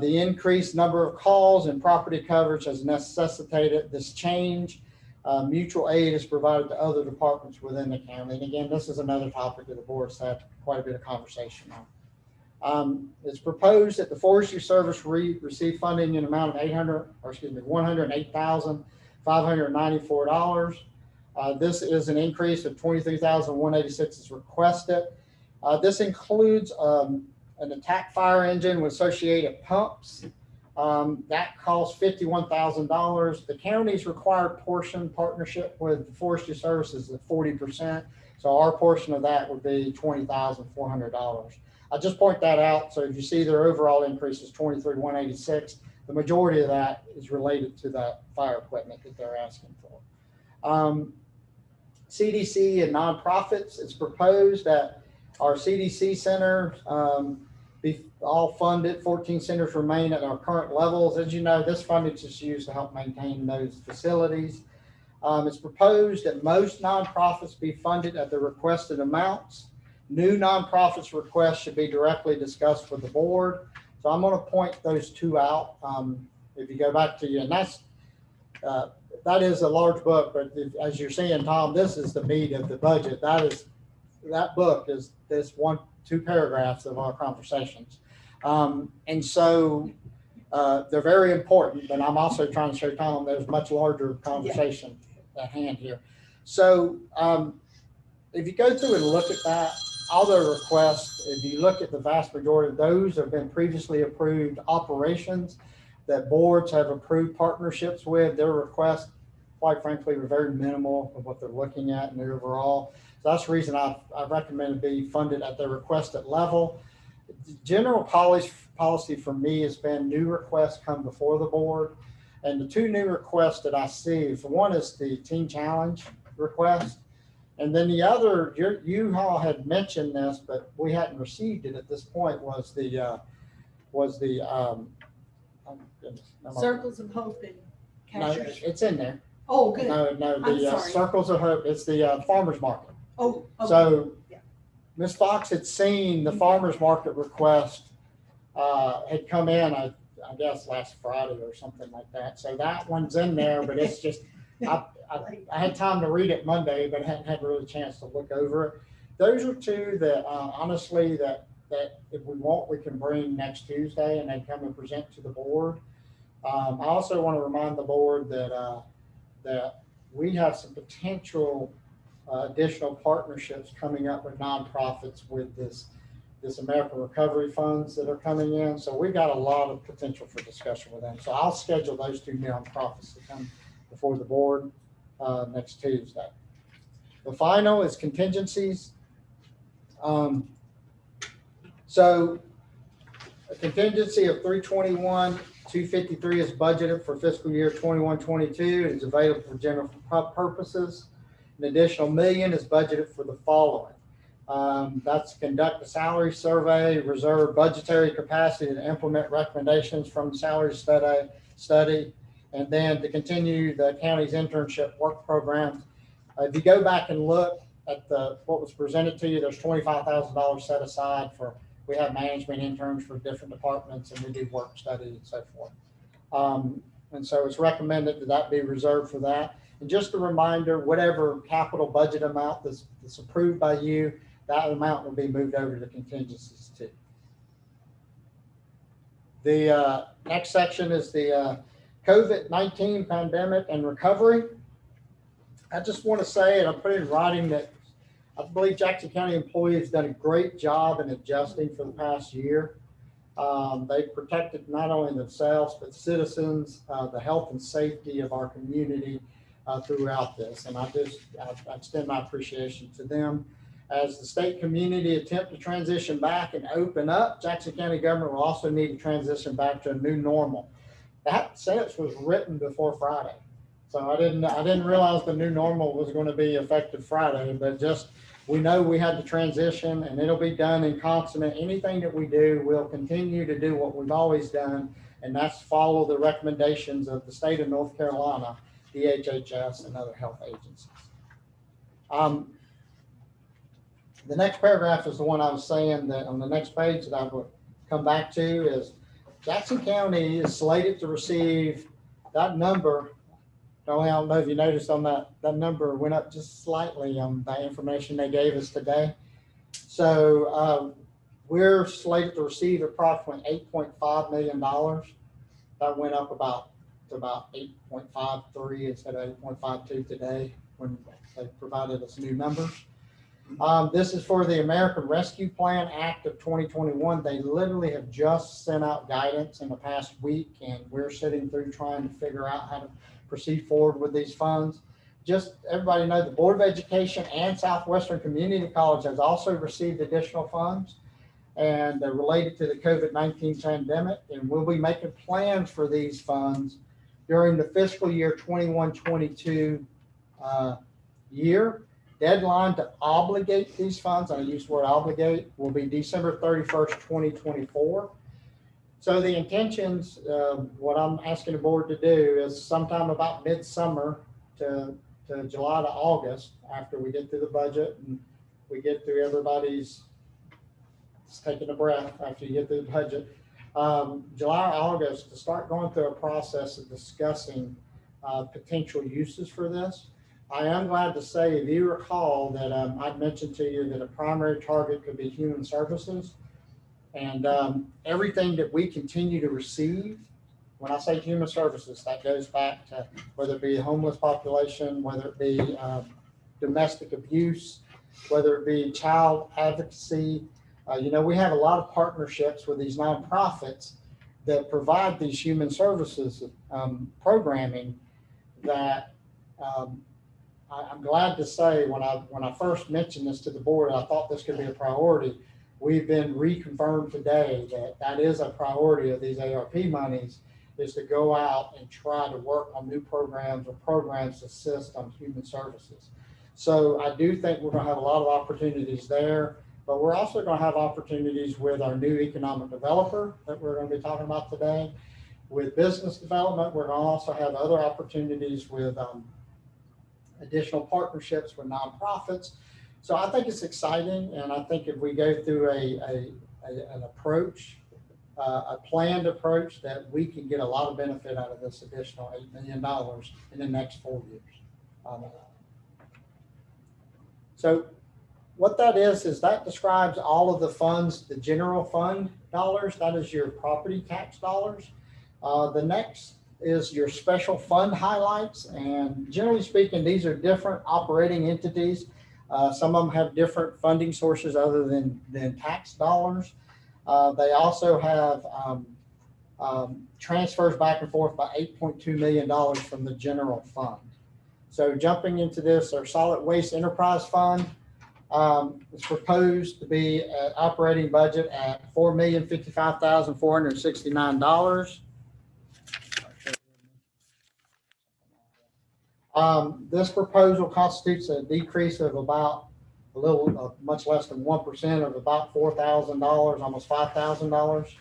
The increased number of calls and property coverage has necessitated this change. Mutual aid is provided to other departments within the county. And again, this is another topic that the board's had quite a bit of conversation on. It's proposed that the Forestry Service receive funding in an amount of $108,594. This is an increase of $23,186 is requested. This includes an attack fire engine with associated pumps. That costs $51,000. The county's required portion partnership with the Forestry Services is 40%. So our portion of that would be $20,400. I'll just point that out. So if you see their overall increase is $23,186, the majority of that is related to that fire equipment that they're asking for. CDC and nonprofits, it's proposed that our CDC center be all funded. 14 centers remain at our current levels. As you know, this funding is just used to help maintain those facilities. It's proposed that most nonprofits be funded at the requested amounts. New nonprofits requests should be directly discussed with the board. So I'm going to point those 2 out. If you go back to you, and that is a large book, but as you're seeing, Tom, this is the meat of the budget. That book is this 1-2 paragraphs of our conversations. And so they're very important, but I'm also trying to show Tom there's much larger conversation at hand here. So if you go through and look at that, all the requests, if you look at the vast majority of those have been previously approved operations that boards have approved partnerships with. Their requests, quite frankly, are very minimal of what they're looking at in the overall. So that's the reason I recommend it be funded at the requested level. General policy for me has been new requests come before the board. And the 2 new requests that I see, one is the Teen Challenge request. And then the other, you all had mentioned this, but we hadn't received it at this point, was the Circles of Hope and no, Cashews. it's in there. Oh, good. No, I'm the sorry. Circles of Hope, it's the farmer's market. Oh, okay. So Yeah. Ms. Fox had seen the farmer's market request had come in, I guess last Friday or something like that. So that one's in there, but it's just, I had time to read it Monday, but hadn't had really a chance to look over it. Those are 2 that honestly that if we want, we can bring next Tuesday and then come and present to the board. I also want to remind the board that we have some potential additional partnerships coming up with nonprofits with this American Recovery Funds that are coming in. So we've got a lot of potential for discussion with them. So I'll schedule those 2 nonprofits to come before the board next Tuesday. The final is contingencies. So a contingency of $321,253 is budgeted for fiscal year 21-22. It is available for general purposes. An additional $1 million is budgeted for the following. That's conduct a salary survey, reserve budgetary capacity to implement recommendations from the salary study, and then to continue the county's internship work program. If you go back and look, what was presented to you, there's $25,000 set aside for, we have management interns for different departments and we do work study and so forth. And so it's recommended that that be reserved for that. And just a reminder, whatever capital budget amount that's approved by you, that amount will be moved over to contingencies too. The next section is the COVID-19 pandemic and recovery. I just want to say, and I put in writing, that I believe Jackson County employees have done a great job in adjusting for the past year. They've protected not only themselves, but citizens, the health and safety of our community throughout this. And I extend my appreciation to them. As the state community attempt to transition back and open up, Jackson County government will also need to transition back to a new normal. That sentence was written before Friday. So I didn't realize the new normal was going to be effective Friday, but just, we know we had to transition and it'll be done in consonant. Anything that we do, we'll continue to do what we've always done, and that's follow the recommendations of the state of North Carolina, DHHS, and other health agencies. The next paragraph is the one I was saying that on the next page that I would come back to is Jackson County is slated to receive that number. I don't know if you noticed on that number went up just slightly on the information they gave us today. So we're slated to receive approximately $8.5 million. That went up to about 8.53 instead of 8.52 today when they provided us new numbers. This is for the American Rescue Plan Act of 2021. They literally have just sent out guidance in the past week, and we're sitting through trying to figure out how to proceed forward with these funds. Just everybody know the Board of Education and Southwestern Community College has also received additional funds and related to the COVID-19 pandemic, and we'll be making plans for these funds during the fiscal year 21-22 year. Deadline to obligate these funds, I use the word obligate, will be December 31st, 2024. So the intentions, what I'm asking the board to do is sometime about midsummer to July to August, after we get through the budget and we get through everybody's taking a breath after you get through the budget, July or August, to start going through a process of discussing potential uses for this. I am glad to say, if you recall, that I'd mentioned to you that a primary target could be human services. And everything that we continue to receive, when I say human services, that goes back to whether it be the homeless population, whether it be domestic abuse, whether it be child advocacy. We have a lot of partnerships with these nonprofits that provide these human services programming that I'm glad to say when I first mentioned this to the board, I thought this could be a priority. We've been reconfirmed today that that is a priority of these ARP monies, is to go out and try to work on new programs or programs to assist on human services. So I do think we're going to have a lot of opportunities there, but we're also going to have opportunities with our new economic developer that we're going to be talking about today. With business development, we're going to also have other opportunities with additional partnerships with nonprofits. So I think it's exciting, and I think if we go through an approach, a planned approach, that we can get a lot of benefit out of this additional $8 million in the next 4 years. So what that is that describes all of the funds, the general fund dollars, that is your property tax dollars. The next is your special fund highlights, and generally speaking, these are different operating entities. Some of them have different funding sources other than tax dollars. They also have transfers back and forth by $8.2 million from the general fund. So jumping into this, our solid waste enterprise fund is proposed to be an operating budget at $4,055,469. This proposal constitutes a decrease of about much less than 1% of about $4,000, almost $5,000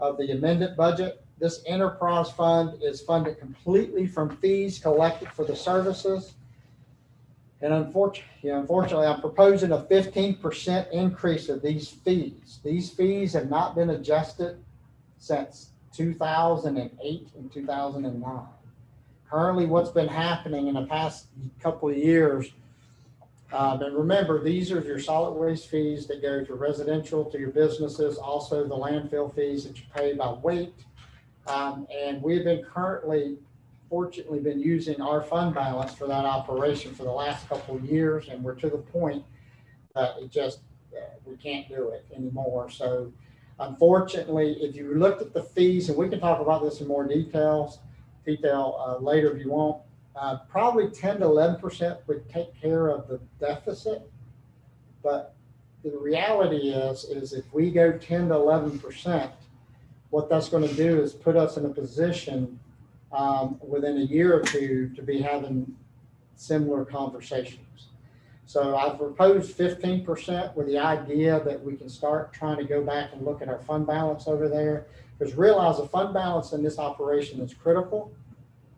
of the amended budget. This enterprise fund is funded completely from fees collected for the services. And unfortunately, I'm proposing a 15% increase of these fees. These fees have not been adjusted since 2008 and 2009. Currently, what's been happening in the past couple of years, and remember, these are your solid waste fees that go to residential, to your businesses, also the landfill fees that you pay by weight. And we've been fortunately been using our fund balance for that operation for the last couple of years, and we're to the point that we can't do it anymore. So unfortunately, if you looked at the fees, and we can talk about this in more detail later if you want, probably 10 to 11% would take care of the deficit. But the reality is if we go 10 to 11%, what that's going to do is put us in a position within a year or two to be having similar conversations. So I've proposed 15% with the idea that we can start trying to go back and look at our fund balance over there. Because realize the fund balance in this operation is critical.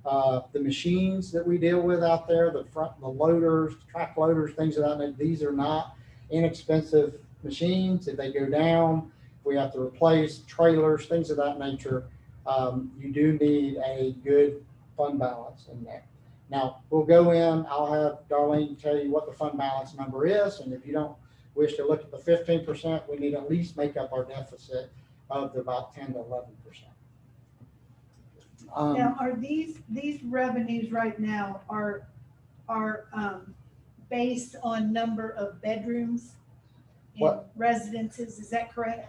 The machines that we deal with out there, the loaders, track loaders, things of that nature, these are not inexpensive machines. If they go down, we have to replace trailers, things of that nature. You do need a good fund balance in there. Now, we'll go in, I'll have Darlene tell you what the fund balance number is, and if you don't wish to look at the 15%, we need to at least make up our deficit of about 10 to 11%. Now, are these revenues right now are based on number of bedrooms in What? residences, is that correct?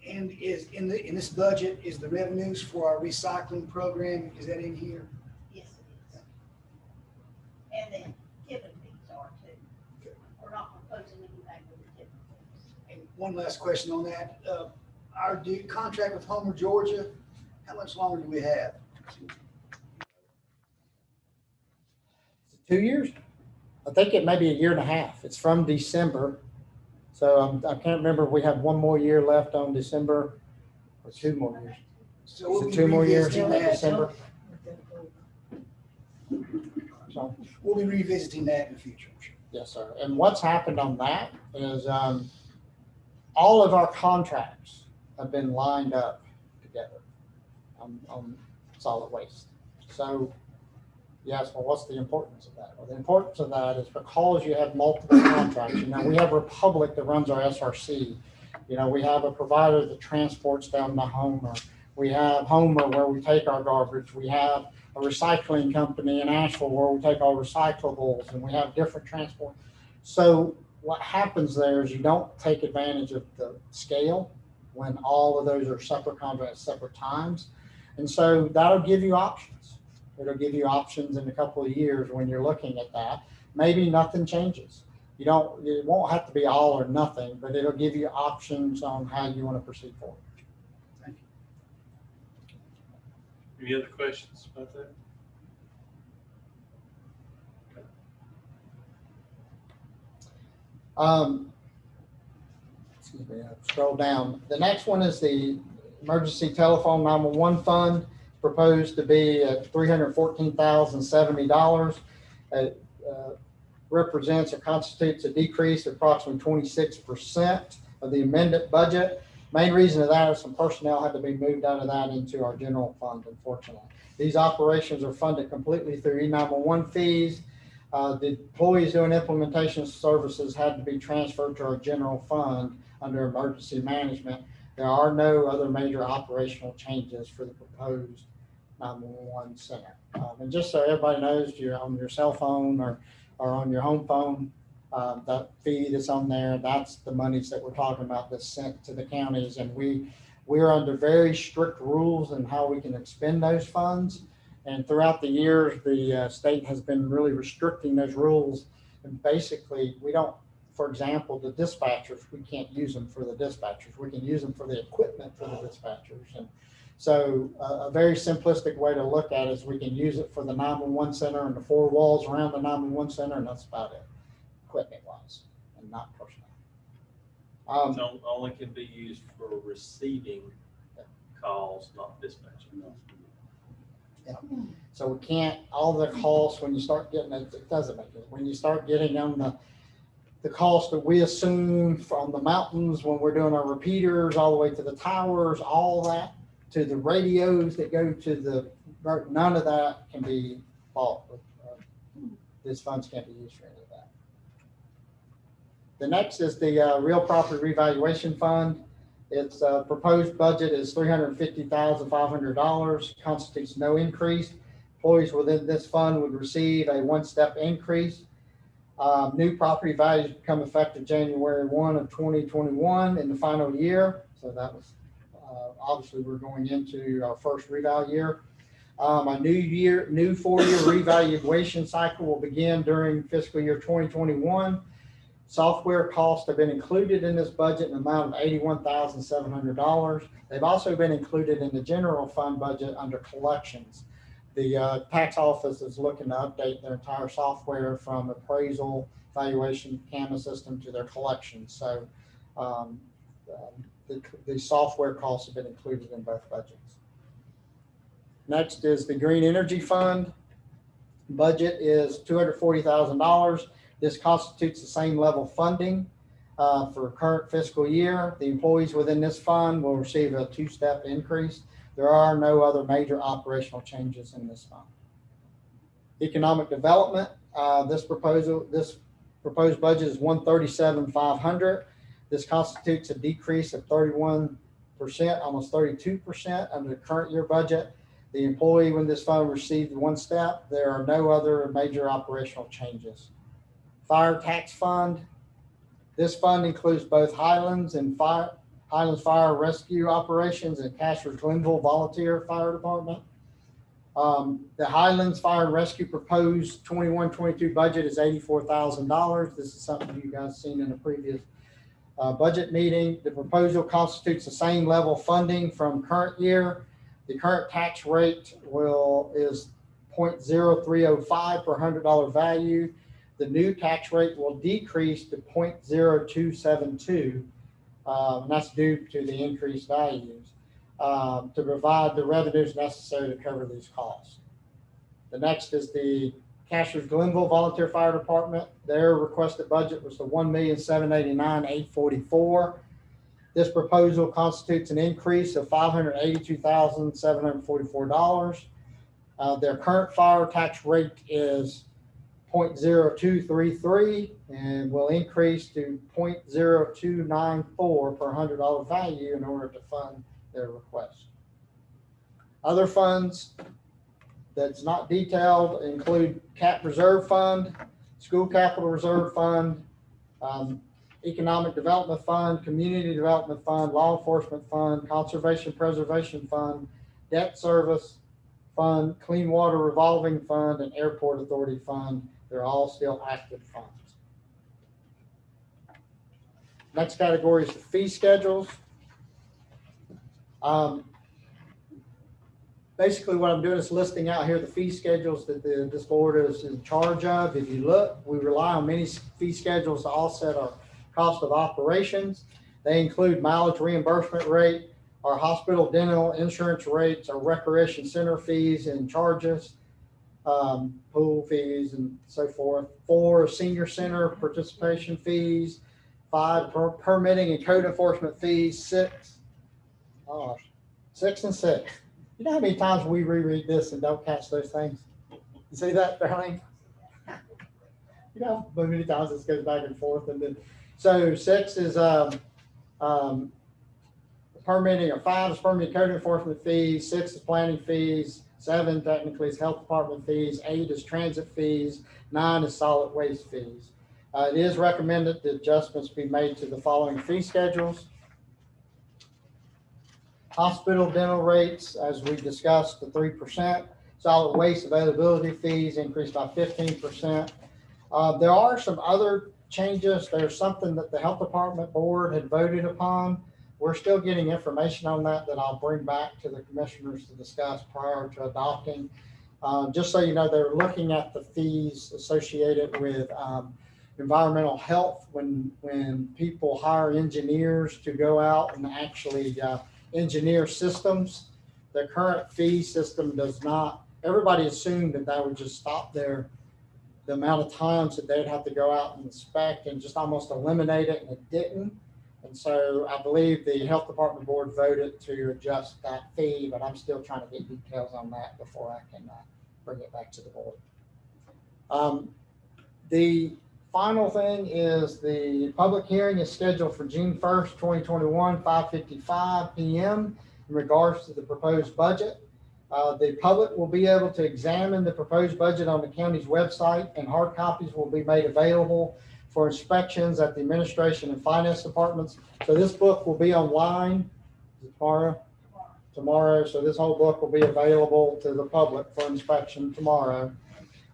And is in this budget, is the revenues for our recycling program, is that in here? Yes, it is. And then tipping fees are too. We're not proposing anything with the tipping fees. And one last question on that. Our contract with Homer, Georgia, how much longer do we have? 2 years? I think it may be a year and a half. It's from December. So I can't remember if we have one more year left on December or 2 more years. So we'll Is it be 2 more years revisiting in that. December? So, We'll be revisiting that in the future. yes, sir. And what's happened on that is all of our contracts have been lined up together on solid waste. So yes, well, what's the importance of that? Well, the importance of that is because you have multiple contracts. We have Republic that runs our SRC. We have a provider that transports down to Homer. We have Homer where we take our garbage. We have a recycling company in Asheville where we take our recyclables, and we have different transport. So what happens there is you don't take advantage of the scale when all of those are separate contracts, separate times. And so that'll give you options. It'll give you options in a couple of years when you're looking at that. Maybe nothing changes. It won't have to be all or nothing, but it'll give you options on how you want to proceed forward. Thank you. Any other questions about that? Excuse me, I'll scroll down. The next one is the Emergency Telephone 911 Fund, proposed to be at $314,070. It represents or constitutes a decrease of approximately 26% of the amended budget. Main reason of that is some personnel had to be moved out of that into our general fund, unfortunately. These operations are funded completely through E911 fees. The employees doing implementation services had to be transferred to our general fund under emergency management. There are no other major operational changes for the proposed 911 center. And just so everybody knows, you're on your cell phone or on your home phone, that fee that's on there, that's the monies that we're talking about that's sent to the counties. And we're under very strict rules on how we can expend those funds. And throughout the years, the state has been really restricting those rules. And basically, we don't, for example, the dispatchers, we can't use them for the dispatchers. We can use them for the equipment for the dispatchers. And so a very simplistic way to look at it is we can use it for the 911 center and the 4 walls around the 911 center, and that's about it, equipment-wise, and not personnel. So only can be used for receiving calls, not dispatching. So we can't, all the costs, when you start getting, it doesn't make it, when you start getting on the cost that we assume from the mountains when we're doing our repeaters, all the way to the towers, all that, to the radios that go to the, none of that can be bought. These funds can't be used for any of that. The next is the Real Property Revaluation Fund. Its proposed budget is $350,500, constitutes no increase. Employees within this fund would receive a one-step increase. New property values become effective January 1 of 2021 in the final year. So that was, obviously we're going into our first reval year. A new 4-year revaluation cycle will begin during fiscal year 2021. Software costs have been included in this budget in the amount of $81,700. They've also been included in the general fund budget under collections. The tax office is looking to update their entire software from appraisal, valuation, camera system to their collections. So the software costs have been included in both budgets. Next is the Green Energy Fund. Budget is $240,000. This constitutes the same level funding for current fiscal year. The employees within this fund will receive a 2-step increase. There are no other major operational changes in this fund. Economic development, this proposed budget is $137,500. This constitutes a decrease of 31%, almost 32% under the current year budget. The employee when this fund received 1 step. There are no other major operational changes. Fire tax fund. This fund includes both Highlands Fire Rescue Operations and Cashews Glenville Volunteer Fire Department. The Highlands Fire and Rescue proposed 21-22 budget is $84,000. This is something you guys seen in a previous budget meeting. The proposal constitutes the same level funding from current year. The current tax rate is 0.0305 per $100 value. The new tax rate will decrease to 0.0272. And that's due to the increased values to provide the revenues necessary to cover these costs. The next is the Cashews Glenville Volunteer Fire Department. Their requested budget was the $1,789,844. This proposal constitutes an increase of $582,744. Their current fire tax rate is 0.0233 and will increase to 0.0294 per $100 value in order to fund their request. Other funds that's not detailed include Cap Reserve Fund, School Capital Reserve Fund, Economic Development Fund, Community Development Fund, Law Enforcement Fund, Conservation Preservation Fund, Debt Service Fund, Clean Water Revolving Fund, and Airport Authority Fund. They're all still active funds. Next category is the fee schedules. Basically what I'm doing is listing out here the fee schedules that this board is in charge of. If you look, we rely on many fee schedules to offset our cost of operations. They include mileage reimbursement rate, our hospital dental insurance rates, our recreation center fees and charges, pool fees and so forth. 4 senior center participation fees, 5 permitting and code enforcement fees, 6 and 6. You know how many times we reread this and don't catch those things? You see that, Darlene? You know, but many times this goes back and forth. And then, so 6 is permitting, or 5 is permitting code enforcement fees, 6 is planning fees, 7 technically is health department fees, 8 is transit fees, 9 is solid waste fees. It is recommended that adjustments be made to the following fee schedules. Hospital dental rates, as we discussed, the 3%. Solid waste availability fees increased by 15%. There are some other changes. There's something that the health department board had voted upon. We're still getting information on that I'll bring back to the commissioners to discuss prior to adopting. Just so you know, they're looking at the fees associated with environmental health when people hire engineers to go out and actually engineer systems. The current fee system does not everybody assumed that that would just stop the amount of times that they'd have to go out and inspect and just almost eliminate it, and it didn't. And so I believe the health department board voted to adjust that fee, but I'm still trying to get details on that before I can bring it back to the board. The final thing is the public hearing is scheduled for June 1st, 2021, 5:55 p.m. in regards to the proposed budget. The public will be able to examine the proposed budget on the county's website, and hard copies will be made available for inspections at the administration and finance departments. So this book will be online tomorrow. So this whole book will be available to the public for inspection tomorrow.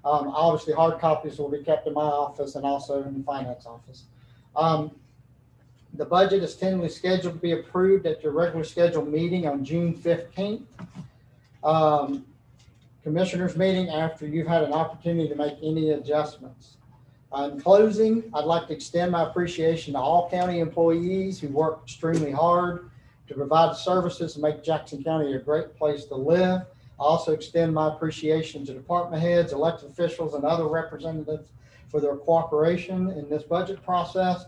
Obviously, hard copies will be kept in my office and also in the finance office. The budget is tentatively scheduled to be approved at your regular scheduled meeting on June 15th. Commissioners meeting after you've had an opportunity to make any adjustments. In closing, I'd like to extend my appreciation to all county employees who work extremely hard to provide services and make Jackson County a great place to live. I also extend my appreciation to department heads, elected officials, and other representatives for their cooperation in this budget process.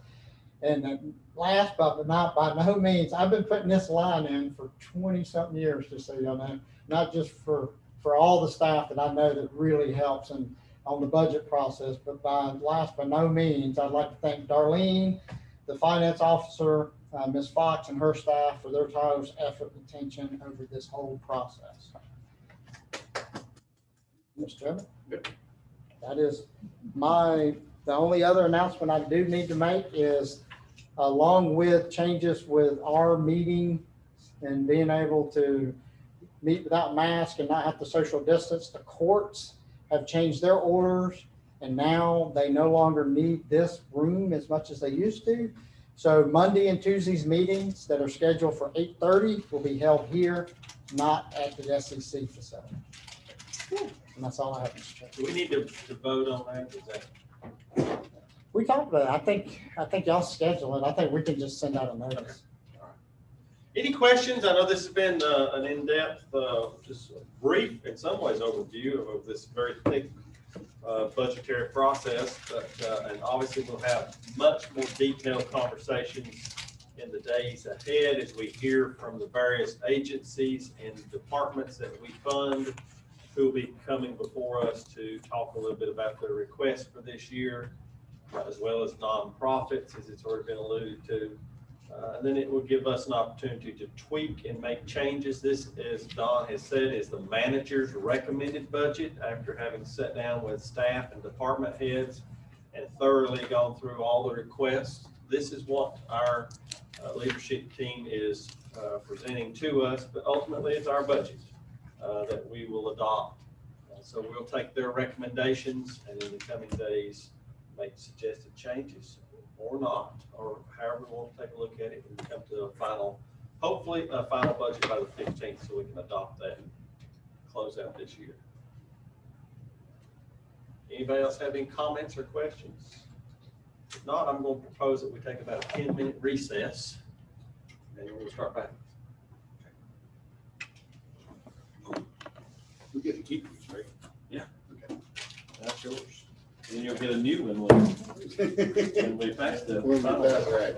And last but not by no means, I've been putting this line in for 20-something years, just so y'all know, not just for all the staff that I know that really helps on the budget process, but last by no means, I'd like to thank Darlene, the finance officer, Ms. Fox and her staff for their tireless effort and attention over this whole process. Mr. Chairman, that is the only other announcement I do need to make is, along with changes with our meeting and being able to meet without mask and not have to social distance, the courts have changed their orders, and now they no longer need this room as much as they used to. So Monday and Tuesday's meetings that are scheduled for 8:30 will be held here, not at the SEC facility. And that's all I have, Mr. Chairman. Do we need to vote on that? Is that? We talked about it. I think y'all schedule it. I think we can just send out a notice. Okay. All right. Any questions? I know this has been an in-depth, just a brief, in some ways, overview of this very thick budgetary process, but and obviously we'll have much more detailed conversations in the days ahead as we hear from the various agencies and departments that we fund, who will be coming before us to talk a little bit about their request for this year, as well as nonprofits, as it's already been alluded to. And then it will give us an opportunity to tweak and make changes. This, as Don has said, is the manager's recommended budget after having sat down with staff and department heads and thoroughly gone through all the requests. This is what our leadership team is presenting to us, but ultimately it's our budget that we will adopt. So we'll take their recommendations and in the coming days make suggested changes or not, or however we want to take a look at it and come to a final, hopefully a final budget by the 15th so we can adopt that and close out this year. Anybody else have any comments or questions? If not, I'm going to propose that we take about a 10-minute recess and then we'll start back. We get to keep these, right? Yeah. Okay. That's yours. And then you'll get a new one when we pass the final. Right.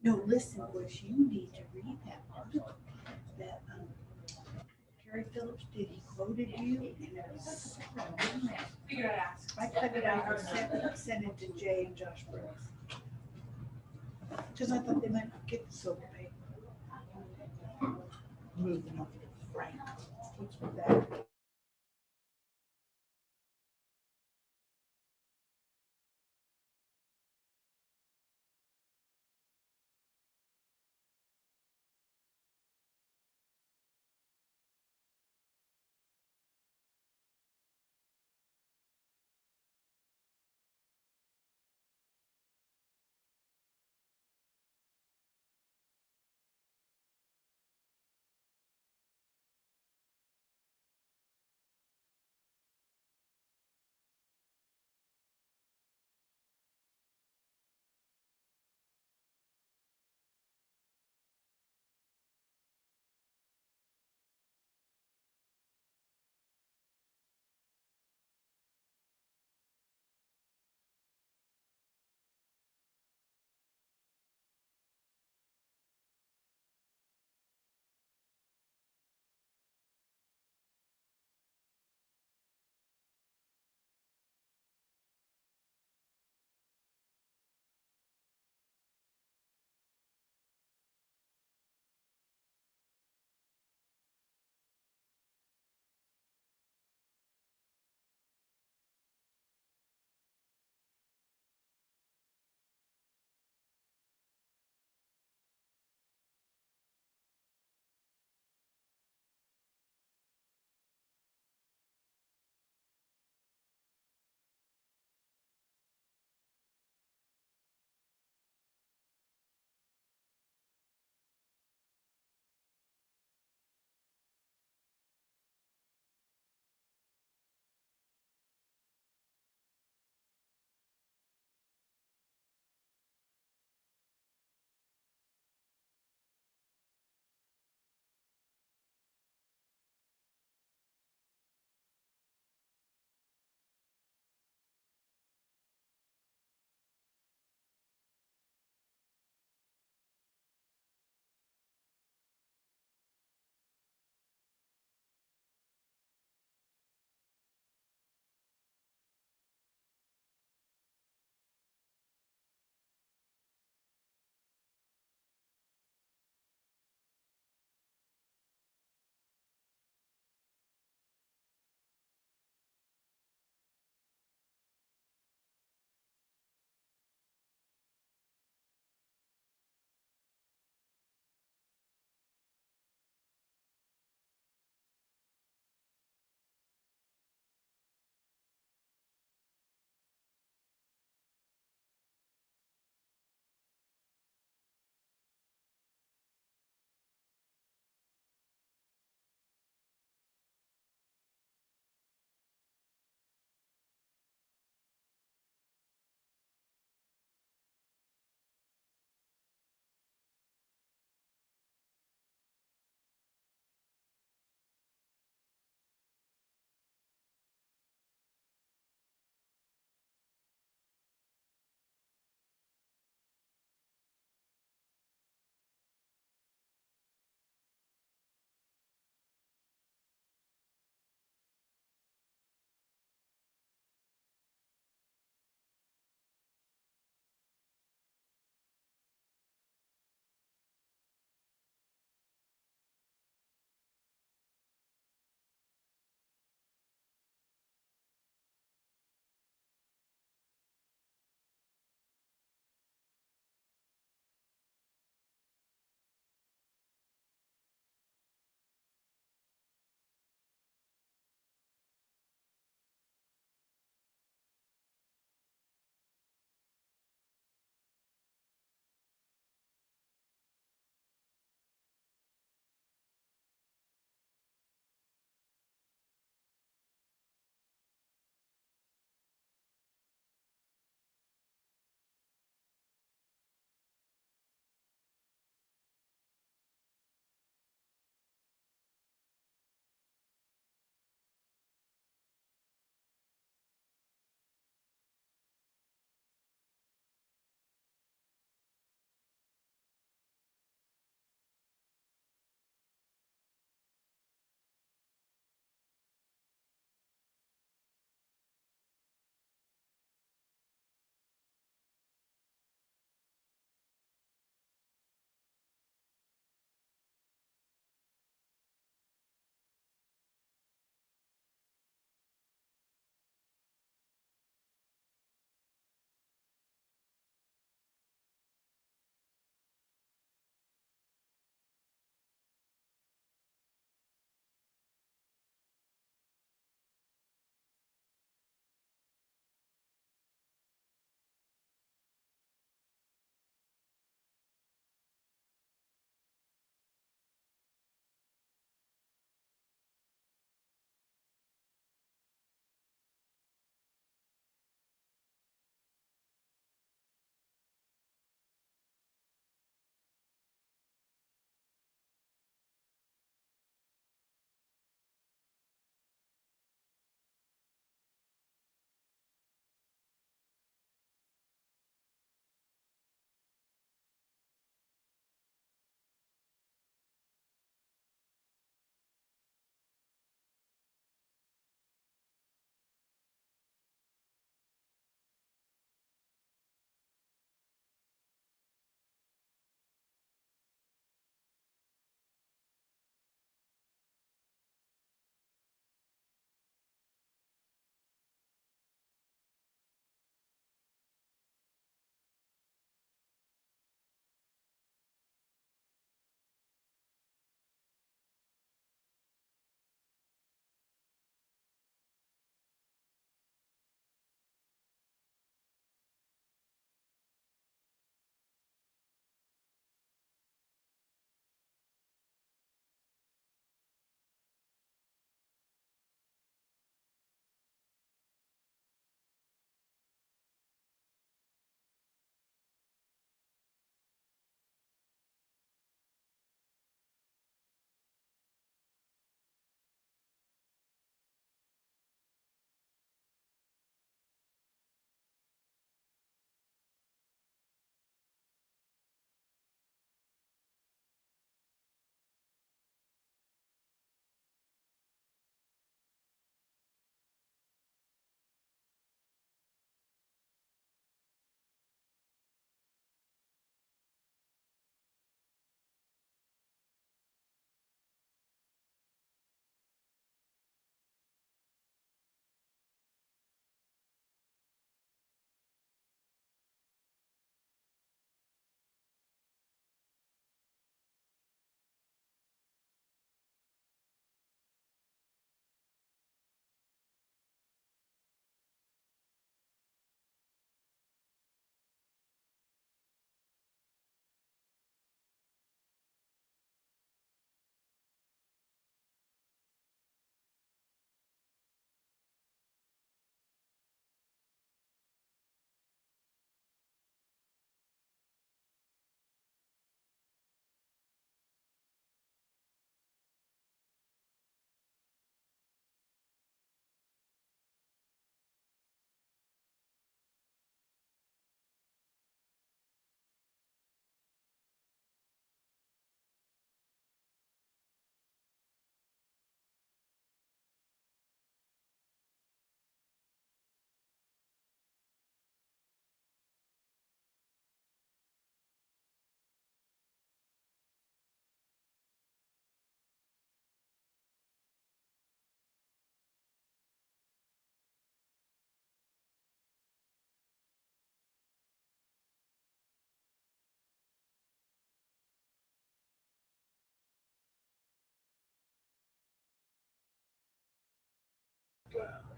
No, listen, Bush, you need to read that article that Terry Phillips did. He quoted you, and it was so nice. I cut it out and sent it to Jay and Josh Brooks. Because I thought they might get the silver paper. Moving on to Frank. What's with that?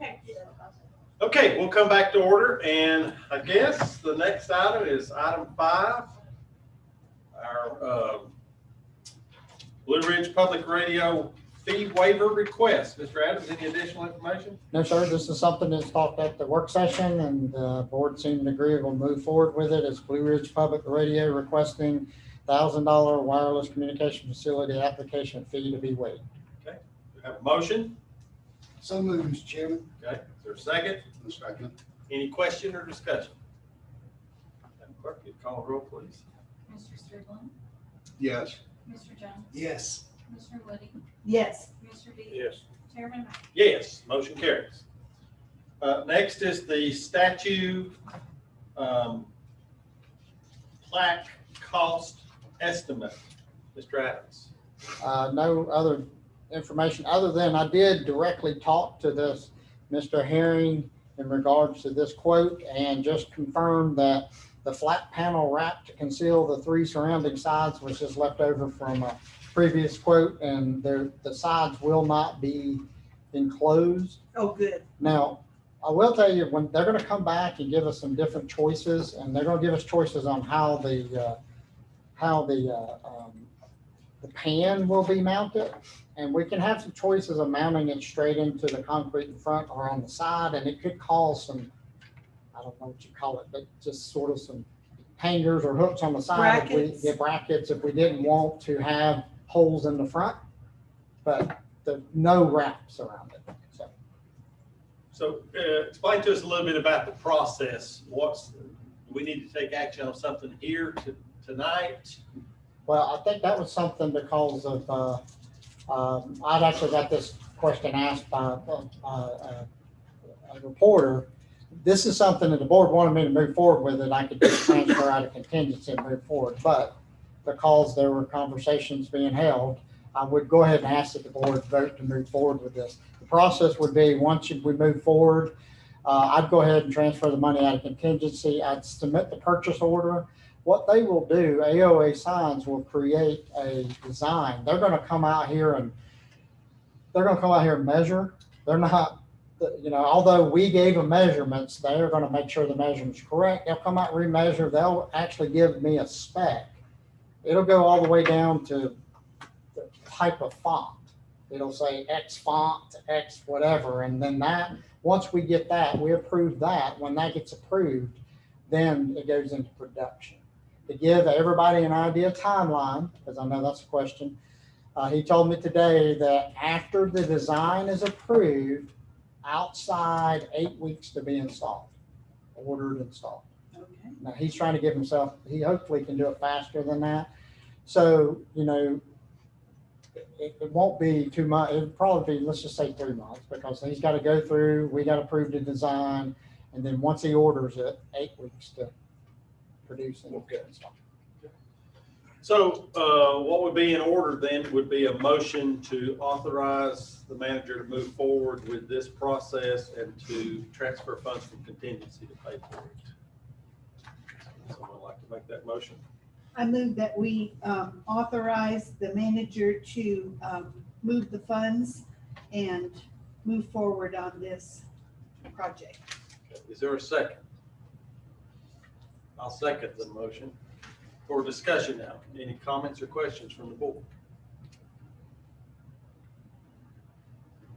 Okay. Okay, we'll come back to order, and I guess the next item is item 5. Our Blue Ridge Public Radio fee waiver request. Mr. Adams, any additional information? No, sir, this is something that's talked at the work session, and the board seemed to agree we'll move forward with it. It's Blue Ridge Public Radio requesting $1,000 wireless communication facility application fee to be waived. Okay, we have a motion. So moved, Mr. Chairman. Okay, is there a second? A second. Any question or discussion? Madam Clerk, you call the roll, please. Mr. Strickland, Yes. Mr. Jones, Yes. Mr. Woody, Yes. Mr. Dees. Yes. Chairman Knight. Yes, motion carries. Next is the statute plaque cost estimate. Mr. Adams. No other information other than I did directly talk to this Mr. Herring in regards to this quote and just confirmed that the flat panel wrap to conceal the 3 surrounding sides was just left over from a previous quote, and the sides will not be enclosed. Oh, good. Now, I will tell you, when they're gonna come back and give us some different choices, and they're gonna give us choices on how the pan will be mounted. And we can have some choices of mounting it straight into the concrete in front or on the side, and it could cause some, I don't know what you call it, but just sort of some hangers or hooks on the side. Brackets. Brackets if we didn't want to have holes in the front, but no wraps around it. So explain to us a little bit about the process. Do we need to take action on something here tonight? Well, I think that was something because of, I'd actually got this question asked by a reporter. This is something that the board wanted me to move forward with, and I could just transfer out of contingency and move forward. But because there were conversations being held, I would go ahead and ask that the board vote to move forward with this. The process would be, once we move forward, I'd go ahead and transfer the money out of contingency. I'd submit the purchase order. What they will do, AOA Signs will create a design. They're going to come out here and measure. They're not, although we gave them measurements, they're going to make sure the measurement's correct. They'll come out, remeasure. They'll actually give me a spec. It'll go all the way down to the type of font. It'll say X font, X whatever. And then once we get that, we approve that. When that gets approved, then it goes into production. To give everybody an idea timeline, because I know that's a question, he told me today that after the design is approved, outside 8 weeks to be installed, ordered, installed. Okay. Now he's trying to give himself, he hopefully can do it faster than that. So, it won't be 2 months. It'll probably be, let's just say 3 months, because he's got to go through, we got to approve the design. And then once he orders it, 8 weeks to produce and install. So what would be in order then would be a motion to authorize the manager to move forward with this process and to transfer funds from contingency to pay for it. Someone would like to make that motion? I move that we authorize the manager to move the funds and move forward on this project. Okay. Is there a second? I'll second the motion. For discussion now, any comments or questions from the board?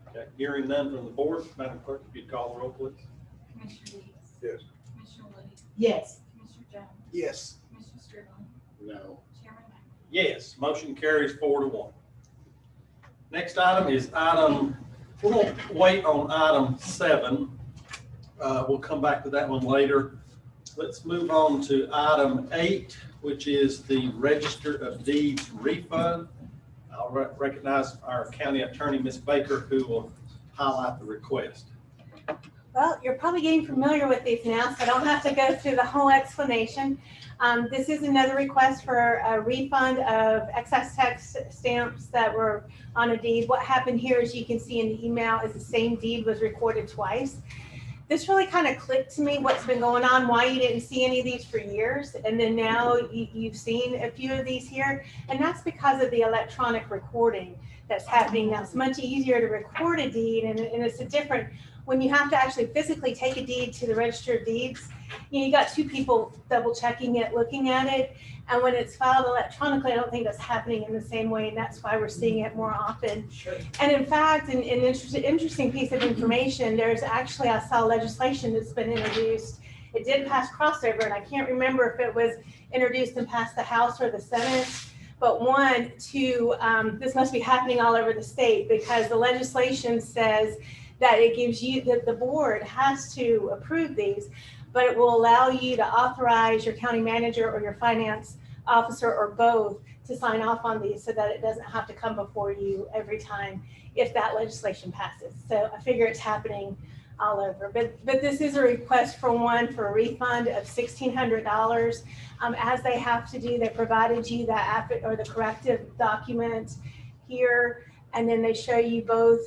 Okay, hearing none from the board, Madam Clerk, if you'd call the roll, please. Commissioner Dees. Yes. Commissioner Woody, Yes. Commissioner Jones, Yes. Commissioner Strickland, No. Chairman Knight. Yes, motion carries 4-1. Next item is we're going to wait on item 7. We'll come back to that one later. Let's move on to item 8, which is the Register of Deeds refund. I'll recognize our county attorney, Ms. Baker, who will highlight the request. Well, you're probably getting familiar with these now, so I don't have to go through the whole explanation. This is another request for a refund of excess tax stamps that were on a deed. What happened here, as you can see in the email, is the same deed was recorded twice. This really kind of clicked to me what's been going on, why you didn't see any of these for years. And then now you've seen a few of these here. And that's because of the electronic recording. that's happening now. It's much easier to record a deed, and it's a different, when you have to actually physically take a deed to the register of deeds, you got two people double checking it, looking at it. And when it's filed electronically, I don't think that's happening in the same way, and that's why we're seeing it more often. Sure. And in fact, an interesting piece of information, there's actually, I saw legislation that's been introduced. It did pass crossover, and I can't remember if it was introduced and passed the House or the Senate. But this must be happening all over the state, because the legislation says that it gives you, that the board has to approve these, but it will allow you to authorize your county manager or your finance officer or both to sign off on these, so that it doesn't have to come before you every time if that legislation passes. So I figure it's happening all over. But this is a request for a refund of $1,600. As they have to do, they provided you that or the corrective document here, and then they show you both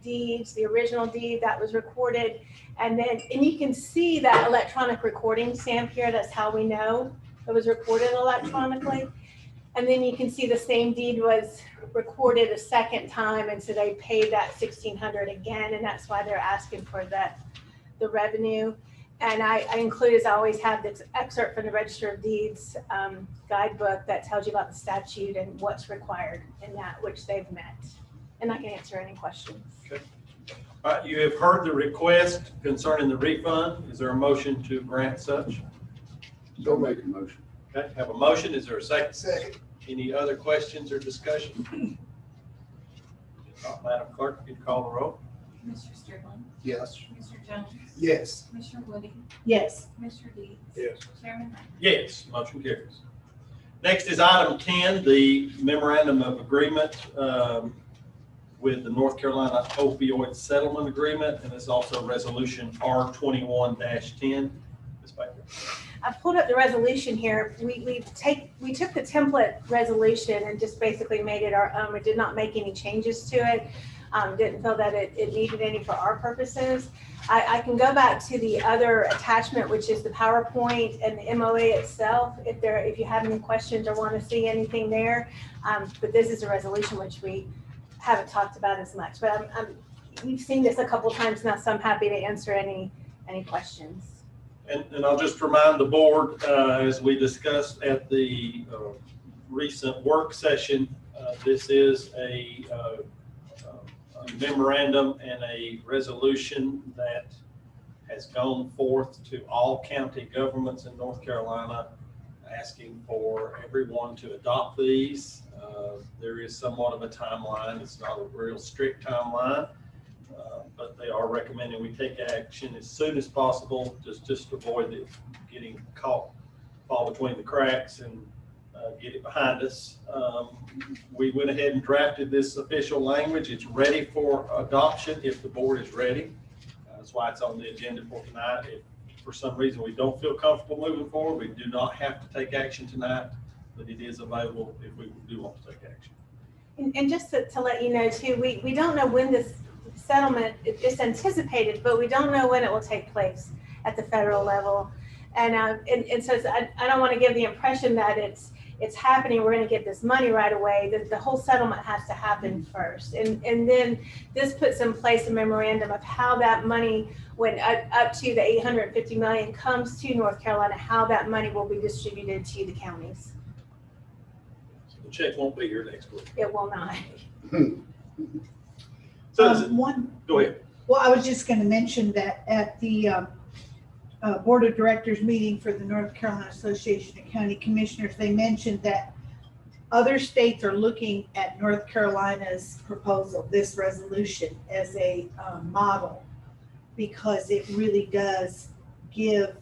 deeds, the original deed that was recorded, and you can see that electronic recording stamp here. That's how we know it was recorded electronically. And then you can see the same deed was recorded a second time, and so they paid that $1,600 again, and that's why they're asking for the revenue. And I include, as I always have, this excerpt from the Register of Deeds guidebook that tells you about the statute and what's required in that, which they've met. And I can answer any questions. Okay. All right, you have heard the request concerning the refund. Is there a motion to grant such? Don't make a motion. Okay, have a motion. Is there a second? Second. Any other questions or discussion? If not, Madam Clerk, you can call the roll. Commissioner Strickland, Yes. Commissioner Jones, Yes. Commissioner Woody, Yes. Commissioner Deeds. Yes. Chairman Knight. Yes, motion carries. Next is item 10, the memorandum of agreement with the North Carolina opioid settlement agreement, and it's also resolution R21-10. Ms. Baker. I pulled up the resolution here. We took the template resolution and just basically made it our own. We did not make any changes to it. Didn't feel that it needed any for our purposes. I can go back to the other attachment, which is the PowerPoint and the MOA itself, if you have any questions or want to see anything there. But this is a resolution which we haven't talked about as much. But we've seen this a couple times now, so I'm happy to answer any questions. And I'll just remind the board, as we discussed at the recent work session, this is a memorandum and a resolution that has gone forth to all county governments in North Carolina, asking for everyone to adopt these. There is somewhat of a timeline. It's not a real strict timeline. But they are recommending we take action as soon as possible, just to avoid it getting caught, fall between the cracks, and get it behind us. We went ahead and drafted this official language. It's ready for adoption if the board is ready. That's why it's on the agenda for tonight. If for some reason we don't feel comfortable moving forward, we do not have to take action tonight, but it is available if we do want to take action. And just to let you know too, we don't know when this settlement is anticipated, but we don't know when it will take place at the federal level. And so I don't want to give the impression that it's happening, we're going to get this money right away. The whole settlement has to happen first. And then this puts in place a memorandum of how that money, when up to the $850 million comes to North Carolina, how that money will be distributed to the counties. So the check won't be here next week. It will not. So is it, go ahead. Well, I was just going to mention that at the Board of Directors meeting for the North Carolina Association of County Commissioners, they mentioned that other states are looking at North Carolina's proposal, this resolution, as a model, because it really does give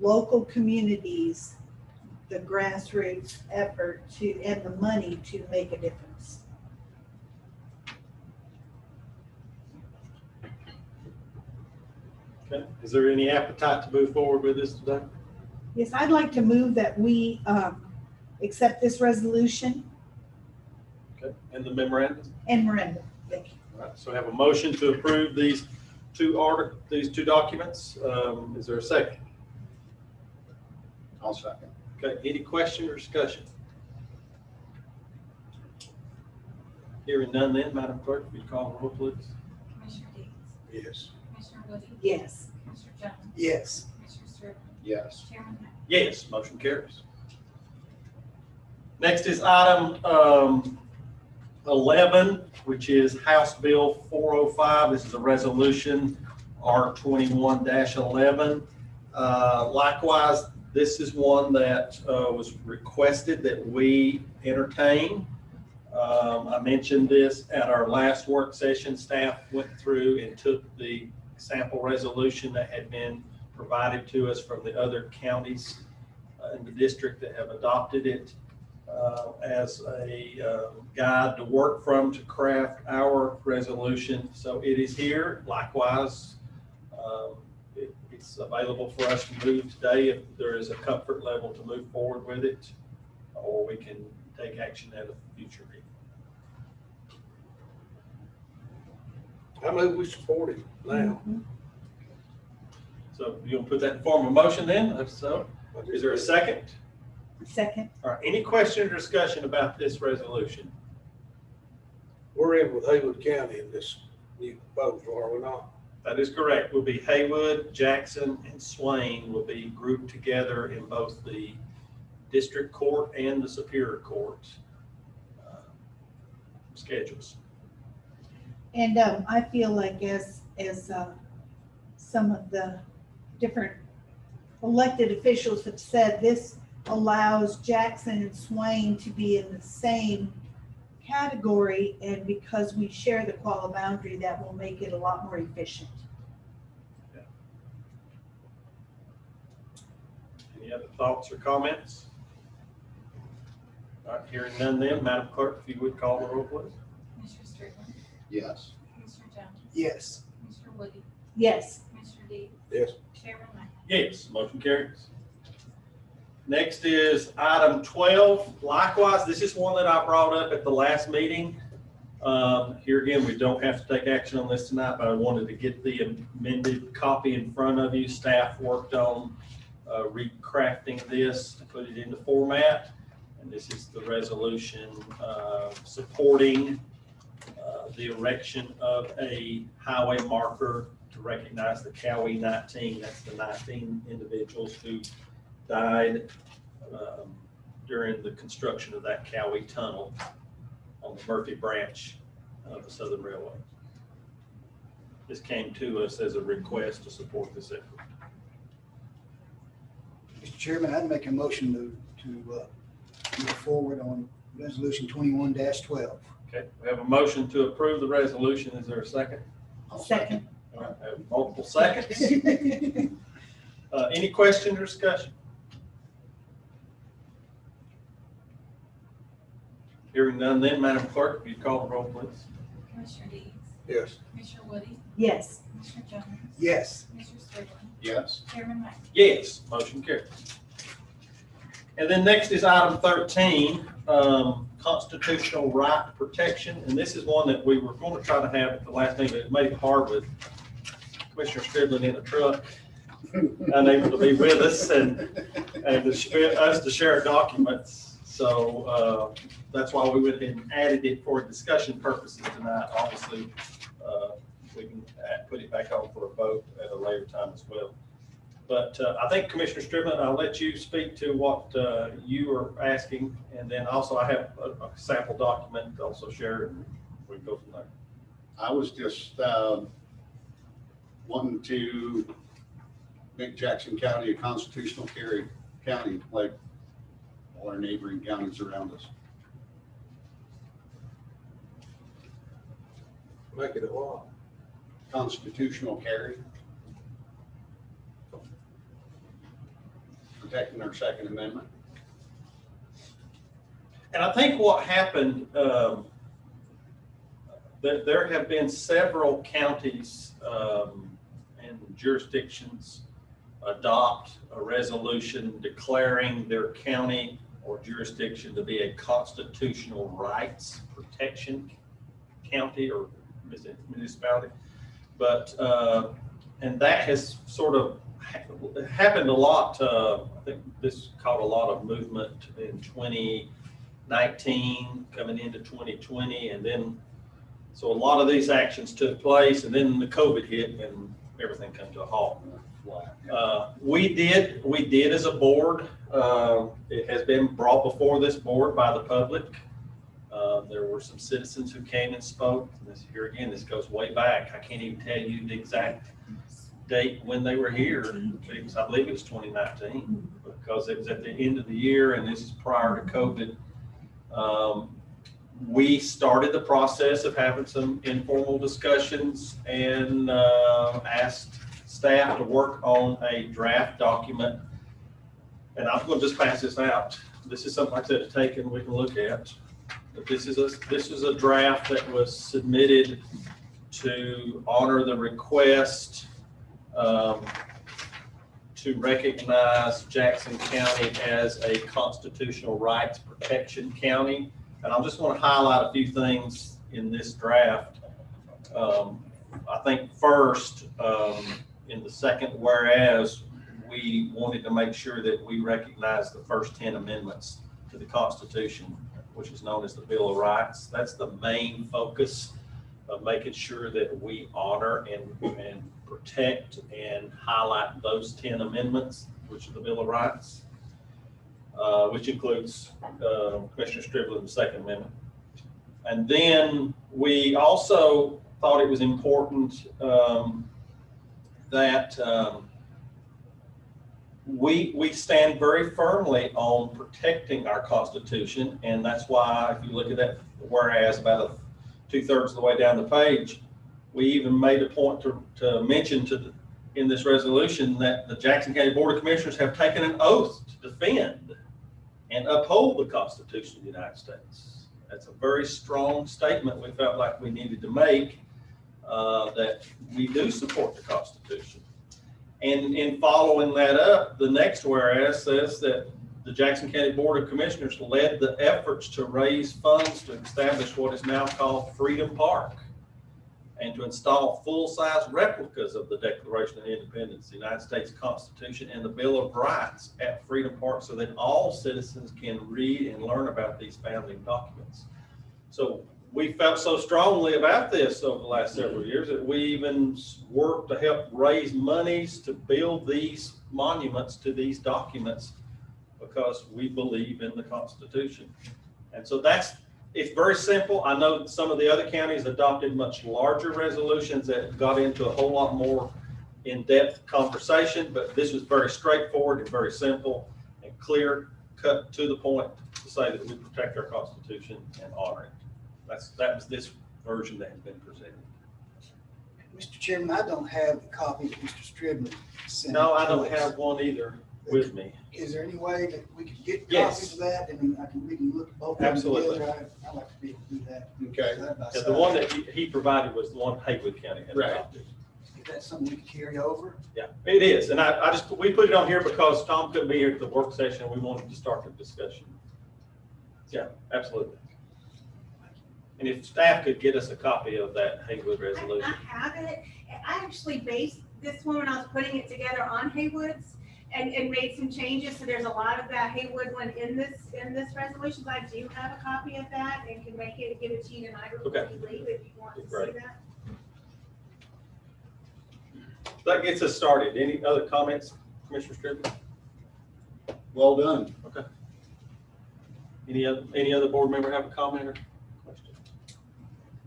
local communities the grassroots effort and the money to make a difference. Okay. Is there any appetite to move forward with this today? Yes, I'd like to move that we accept this resolution Okay. And the memorandum? and memorandum. Thank you. All right. So I have a motion to approve these two documents. Is there a second? I'll second. Okay. Any question or discussion? Hearing none then, Madam Clerk, if you call the roll, please. Commissioner Deeds, Yes. Commissioner Woody, Yes. Commissioner Jones, Yes. Commissioner Strickland, Yes. Chairman Knapp. Yes, motion carries. Next is item 11, which is House Bill 405. This is a resolution R21-11. Likewise, this is one that was requested that we entertain. I mentioned this at our last work session. Staff went through and took the sample resolution that had been provided to us from the other counties in the district that have adopted it as a guide to work from to craft our resolution. So it is here. Likewise, it's available for us to move today if there is a comfort level to move forward with it, or we can take action at a future meeting. I move we support it now. So you'll put that in form of motion then? If so, is there a second? Second. All right, any question or discussion about this resolution? We're in with Haywood County in this new proposal, are we not? That is correct. Will be Haywood, Jackson, and Swain will be grouped together in both the district court and the superior court schedules. And I feel like as some of the different elected officials have said, this allows Jackson and Swain to be in the same category, and because we share the Qualla boundary, that will make it a lot more efficient. Yeah. Any other thoughts or comments? All right, hearing none then, Madam Clerk, if you would call the roll, please. Commissioner Strickland, Yes. Commissioner Jones, Yes. Commissioner Woody, Yes. Commissioner Deeds, Yes. Chairman Knapp. Yes, motion carries. Next is item 12. Likewise, this is one that I brought up at the last meeting. Here again, we don't have to take action on this tonight, but I wanted to get the amended copy in front of you. Staff worked on recrafting this to put it into format. And this is the resolution supporting the erection of a highway marker to recognize the Cowie 19. That's the 19 individuals who died during the construction of that Cowie tunnel on the Murphy branch of the Southern Railway. This came to us as a request to support this effort. Mr. Chairman, I'd make a motion to move forward on resolution 21-12. Okay, we have a motion to approve the resolution. Is there a second? Second. All right, I have multiple seconds. Any question or discussion? Hearing none then, Madam Clerk, if you call the roll, please. Commissioner Deeds, Yes. Commissioner Woody, Yes. Commissioner Jones, Yes. Commissioner Strickland, Yes. Chairman Knapp. Yes, motion carries. And then next is item 13, constitutional right protection. And this is one that we were going to try to have at the last meeting, but it made it hard with Commissioner Strickland in a truck, unable to be with us and us to share documents. So that's why we went ahead and added it for discussion purposes tonight. Obviously, we can put it back on for a vote at a later time as well. But I think Commissioner Strickland, I'll let you speak to what you are asking. And then also I have a sample document to also share, and we can go from there. I was just wanting to make Jackson County a constitutional county like all our neighboring counties around us. Make it a law. Constitutional carry. Protecting our Second Amendment. And I think what happened, there have been several counties and jurisdictions adopt a resolution declaring their county or jurisdiction to be a constitutional rights protection county or municipality. But, and that has sort of happened a lot. I think this caught a lot of movement in 2018 19 coming into 2020, and then, so a lot of these actions took place, and then the COVID hit and everything came to a halt. We did as a board, it has been brought before this board by the public. There were some citizens who came and spoke. Here again, this goes way back. I can't even tell you the exact date when they were here. I believe it was 2019, because it was at the end of the year, and this is prior to COVID. We started the process of having some informal discussions and asked staff to work on a draft document. And I'm going to just pass this out. This is something like that to take and we can look at. But this is a draft that was submitted to honor the request to recognize Jackson County as a constitutional rights protection county. And I just want to highlight a few things in this draft. I think first, in the second whereas, we wanted to make sure that we recognize the first 10 amendments to the Constitution, which is known as the Bill of Rights. That's the main focus of making sure that we honor and protect and highlight those 10 amendments, which is the Bill of Rights, which includes Commissioner Strickland's Second Amendment. And then we also thought it was important that we stand very firmly on protecting our Constitution, and that's why if you look at that whereas about 2/3 of the way down the page, we even made a point to mention in this resolution that the Jackson County Board of Commissioners have taken an oath to defend and uphold the Constitution of the United States. That's a very strong statement we felt like we needed to make, that we do support the Constitution. And in following that up, the next whereas says that the Jackson County Board of Commissioners led the efforts to raise funds to establish what is now called Freedom Park and to install full-size replicas of the Declaration of Independence, the United States Constitution, and the Bill of Rights at Freedom Park so that all citizens can read and learn about these founding documents. So we felt so strongly about this over the last several years that we even worked to help raise monies to build these monuments to these documents because we believe in the Constitution. And so it's very simple. I know some of the other counties adopted much larger resolutions that got into a whole lot more in-depth conversation, but this was very straightforward and very simple and clear, cut to the point to say that we protect our Constitution and honor it. That was this version that has been presented. Mr. Chairman, I don't have the copy that Mr. Strickland sent. No, I don't have one either with me. Is there any way that we could get Yes. copies of that and we can look at both of them Absolutely. together? I'd like to be able to do that. Okay. Side by Yeah, the side. one that he provided was the one Haywood County had Right. adopted. If that's something we could carry over. Yeah, it is. And we put it on here because Tom couldn't be here at the work session and we wanted to start the discussion. Yeah, absolutely. And if staff could get us a copy of that Haywood resolution. I have it. I actually based this one when I was putting it together on Haywood's and made some changes. So there's a lot of that Haywood one in this resolution. I do have a copy of that and can make it, give it to you tonight before Okay. you leave if you want to Great. see that. That gets us started. Any other comments, Commissioner Strickland? Well done. Okay. Any other board member have a comment or question?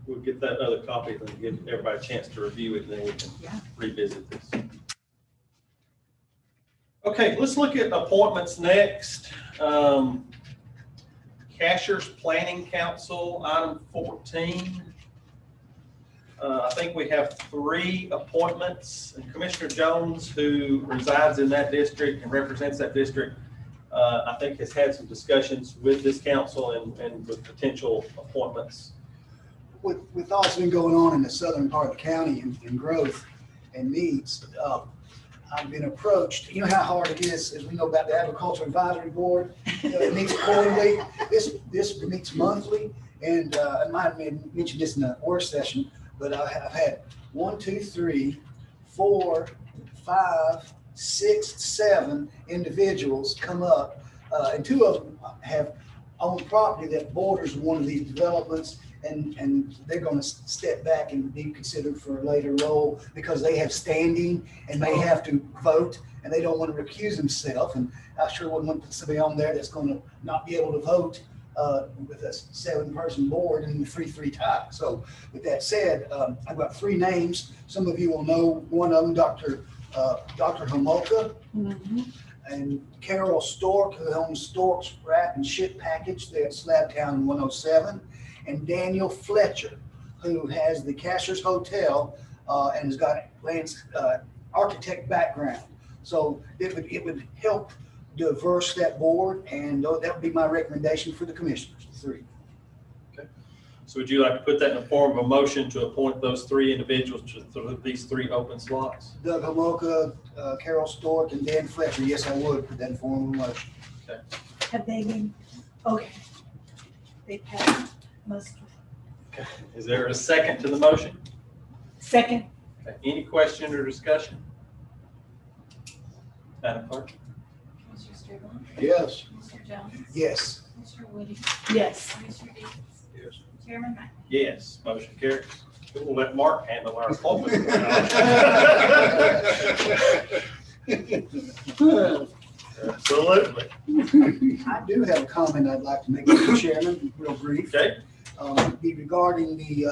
We'll get that other copy and give everybody a chance to review it, and then we can revisit this. Okay, let's look at appointments next. Cashews Planning Council, item 14. I think we have 3 appointments, and Commissioner Jones, who resides in that district and represents that district, I think has had some discussions with this council and with potential appointments. With all that's been going on in the southern part of the county and growth and needs, I've been approached. You know how hard it is, as we know about the Agricultural Advisory Board. It meets quarterly. This meets monthly. And I might have mentioned this in the work session, but I've had 1, 2, 3, 4, 5, 6, 7 individuals come up, and 2 of them have own property that borders one of these developments, and they're gonna step back and be considered for a later role because they have standing and may have to vote, and they don't want to recuse themselves, and I sure wouldn't want to put somebody on there that's gonna not be able to vote with a 7-person board and 3-3 tie. So with that said, I've got 3 names. Some of you will know one of them, Dr. Homolka, and Carol Stork, who owns Stork's Wrap and Ship Package there at Slabtown 107, and Daniel Fletcher, who has the Cashews Hotel and has got architect background. So it would help diverse that board, and that would be my recommendation for the commissioners, 3. So would you like to put that in the form of a motion to appoint those 3 individuals to these 3 open slots? Doug Homolka, Carol Stork, and Dan Fletcher. Yes, I would put that in form of a motion. Have they been, okay. They passed muster. Okay. Is there a second to the motion? Second. Okay. Any question or discussion? Madam Clerk? Commissioner Stewart? Yes. Commissioner Jones? Yes. Commissioner Woody? Yes. Commissioner Dees? Yes. Chairman Knight? Yes, motion carries. We'll let Mark handle our appointment. Absolutely. I do have a comment I'd like to make, Mr. Chairman, real brief. Okay. It'd be regarding the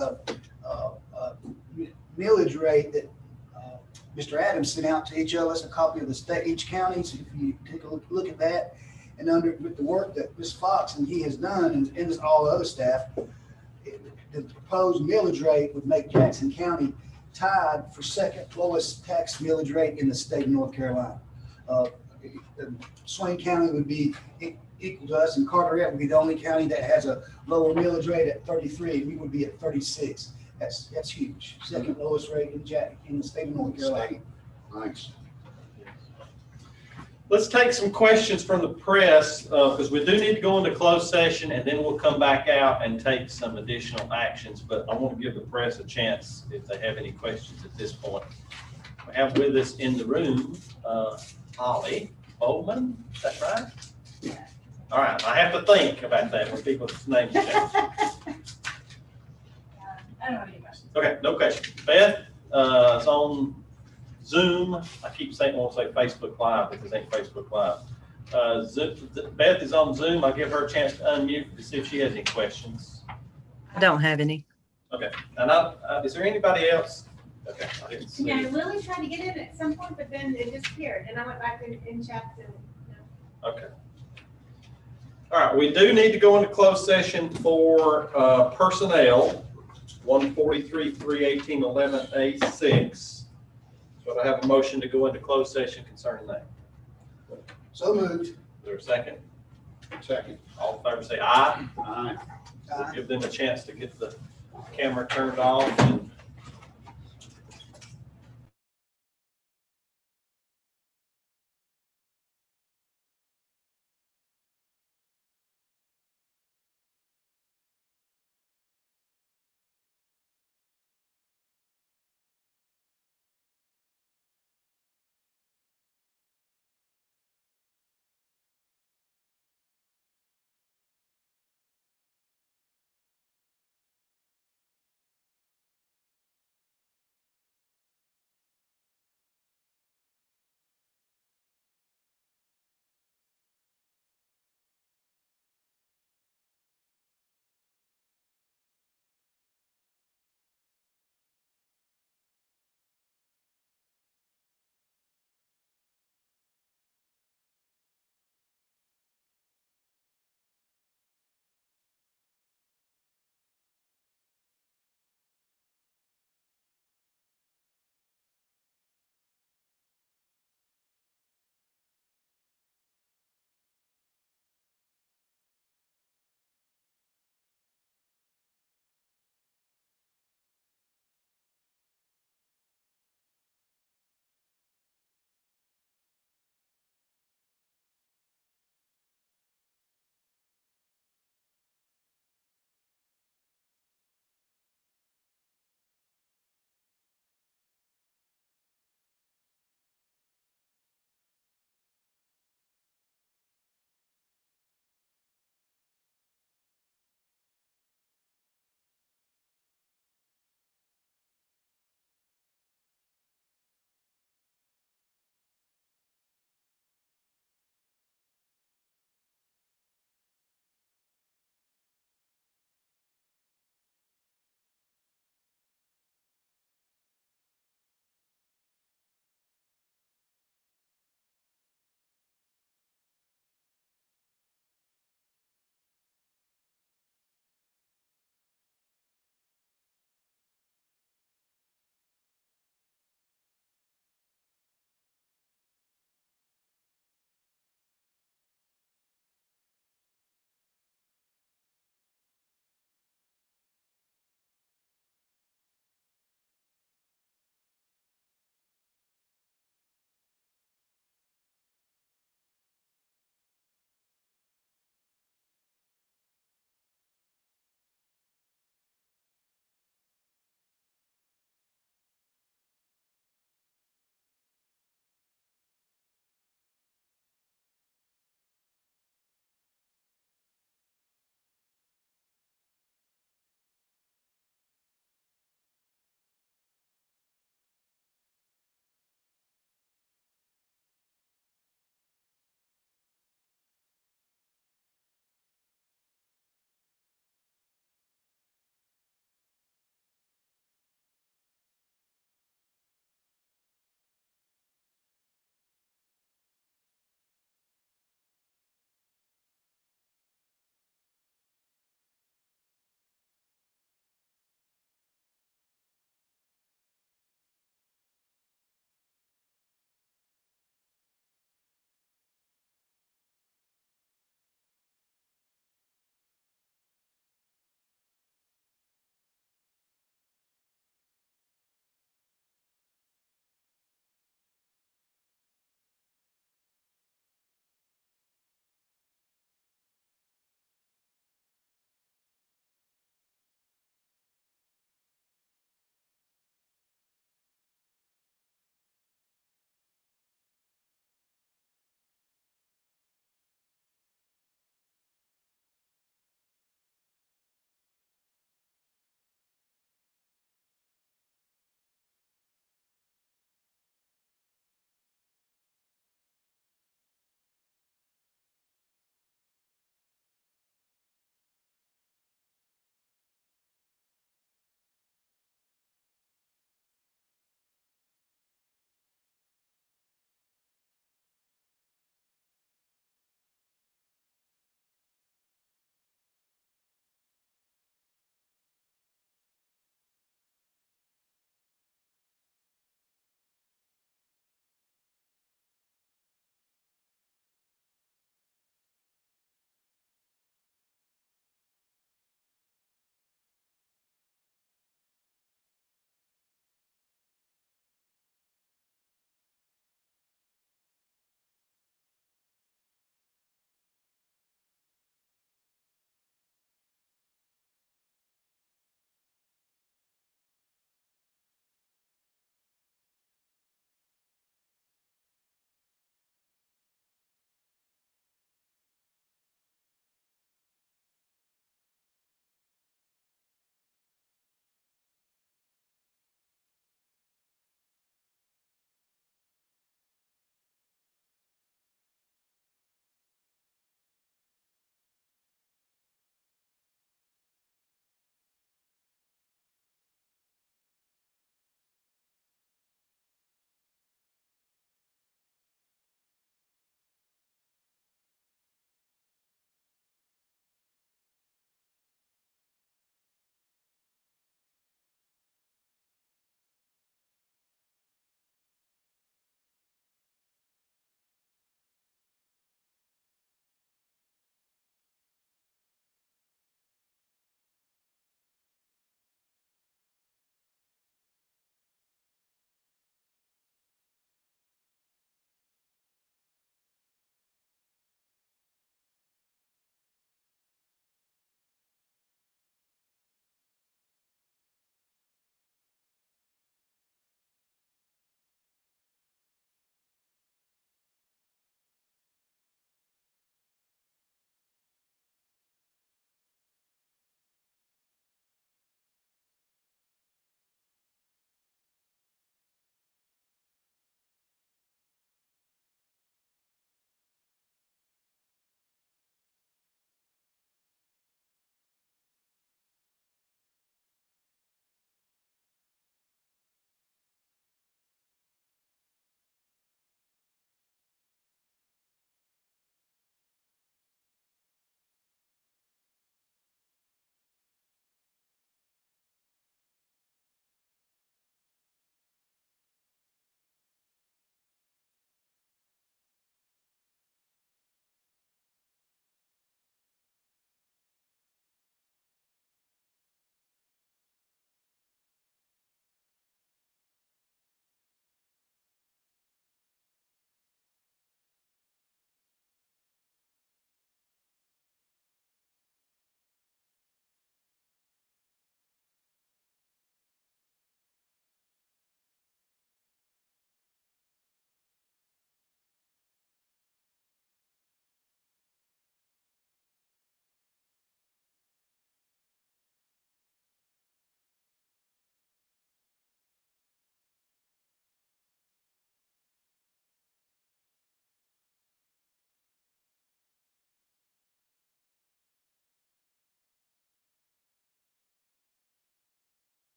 millage rate that Mr. Adams sent out to each of us, a copy of the state, each county. So if you take a look at that, and with the work that Ms. Fox and he has done, and all the other staff, the proposed millage rate would make Jackson County tied for second lowest tax millage rate in the state of North Carolina. Swain County would be equal to us, and Carteret would be the only county that has a lower millage rate at 33. We would be at 36. That's huge. Second lowest rate in the state of North Carolina. Nice. Let's take some questions from the press, because we do need to go into closed session, and then we'll come back out and take some additional actions. But I want to give the press a chance if they have any questions at this point. We have with us in the room, Holly Bowman, is that right? All right, I have to think about that when people's names change. I don't have any questions. Okay, no question. Beth, it's on Zoom. I keep saying, I won't say Facebook Live because it ain't Facebook Live. Beth is on Zoom. I'll give her a chance to unmute to see if she has any questions. I don't have any. Okay, and is there anybody else? Okay, I didn't see. Yeah, Lily tried to get in at some point, but then it disappeared, and I went back in chat and. Okay. All right, we do need to go into closed session for personnel, 143-318-11A6. So I have a motion to go into closed session concerning that. So moved. Is there a second? Second. All in favor say aye. Aye. We'll give them a chance to get the camera turned off and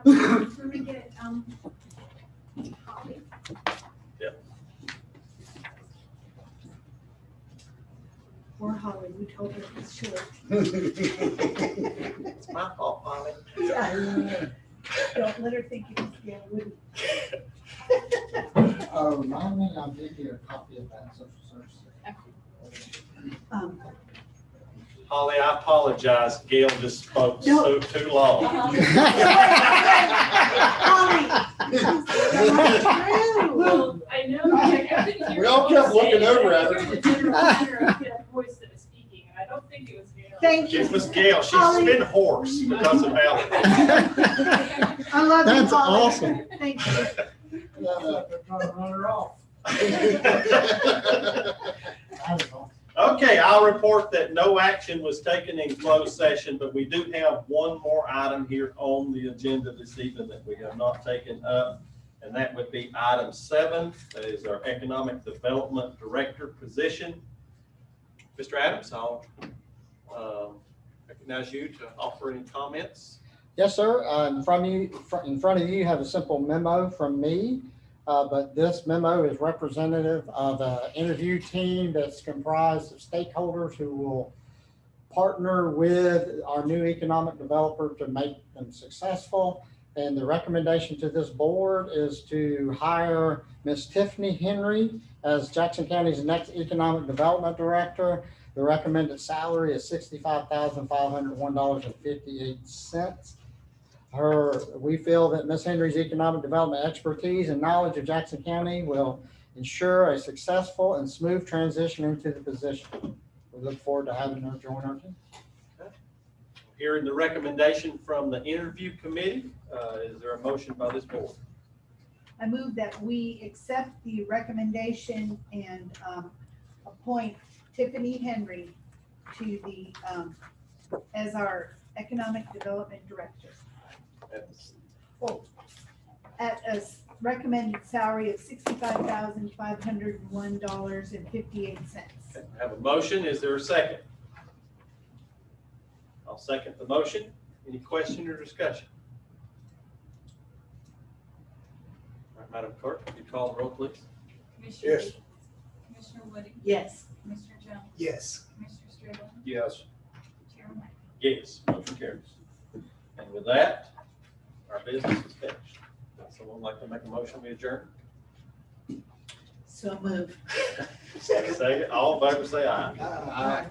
Let me get, Holly. Poor Holly, we told her it's short. It's my fault, Molly. Don't let her think it was Gail Woody. Remind me, I'll give you a copy of that social services. Holly, I apologize. Gail just spoke so too long. Holly, Well, I know, like, I couldn't hear. We all what kept you looking said, over but I at could her. hear the general tenor of that voice that was speaking, and I don't think it was Gail. Thank you. It was Gail. She's Holly. been hoarse because of allergies. I love you, That's Holly. awesome. Thank you. They're trying to run her off. I don't know. Okay, I'll report that no action was taken in closed session, but we do have one more item here on the agenda this evening that we have not taken up, and that would be item 7. That is our Economic Development Director position. Mr. Adams, I'll recognize you to offer any comments. Yes, sir. In front of you, you have a simple memo from me. But this memo is representative of an interview team that's comprised of stakeholders who will partner with our new economic developer to make them successful. And the recommendation to this board is to hire Ms. Tiffany Henry as Jackson County's next economic development director. The recommended salary is $65,501.58. We feel that Ms. Henry's economic development expertise and knowledge of Jackson County will ensure a successful and smooth transition into the position. We look forward to having her join our team. Hearing the recommendation from the interview committee, is there a motion by this board? I move that we accept the recommendation and appoint Tiffany Henry to the, as our Economic Development Director at a recommended salary of $65,501.58. Okay, I have a motion. Is there a second? I'll second the motion. Any question or discussion? All right, Madam Clerk, could you call the roll, please? Commissioner Yes. Dees, Commissioner Woody, Yes. Commissioner Jones, Yes. Commissioner Strickland, Yes. Chairman White. Yes, motion carries. And with that, our business is finished. Would someone like to make a motion, we adjourn? So move. Second, all in favor say aye. Aye.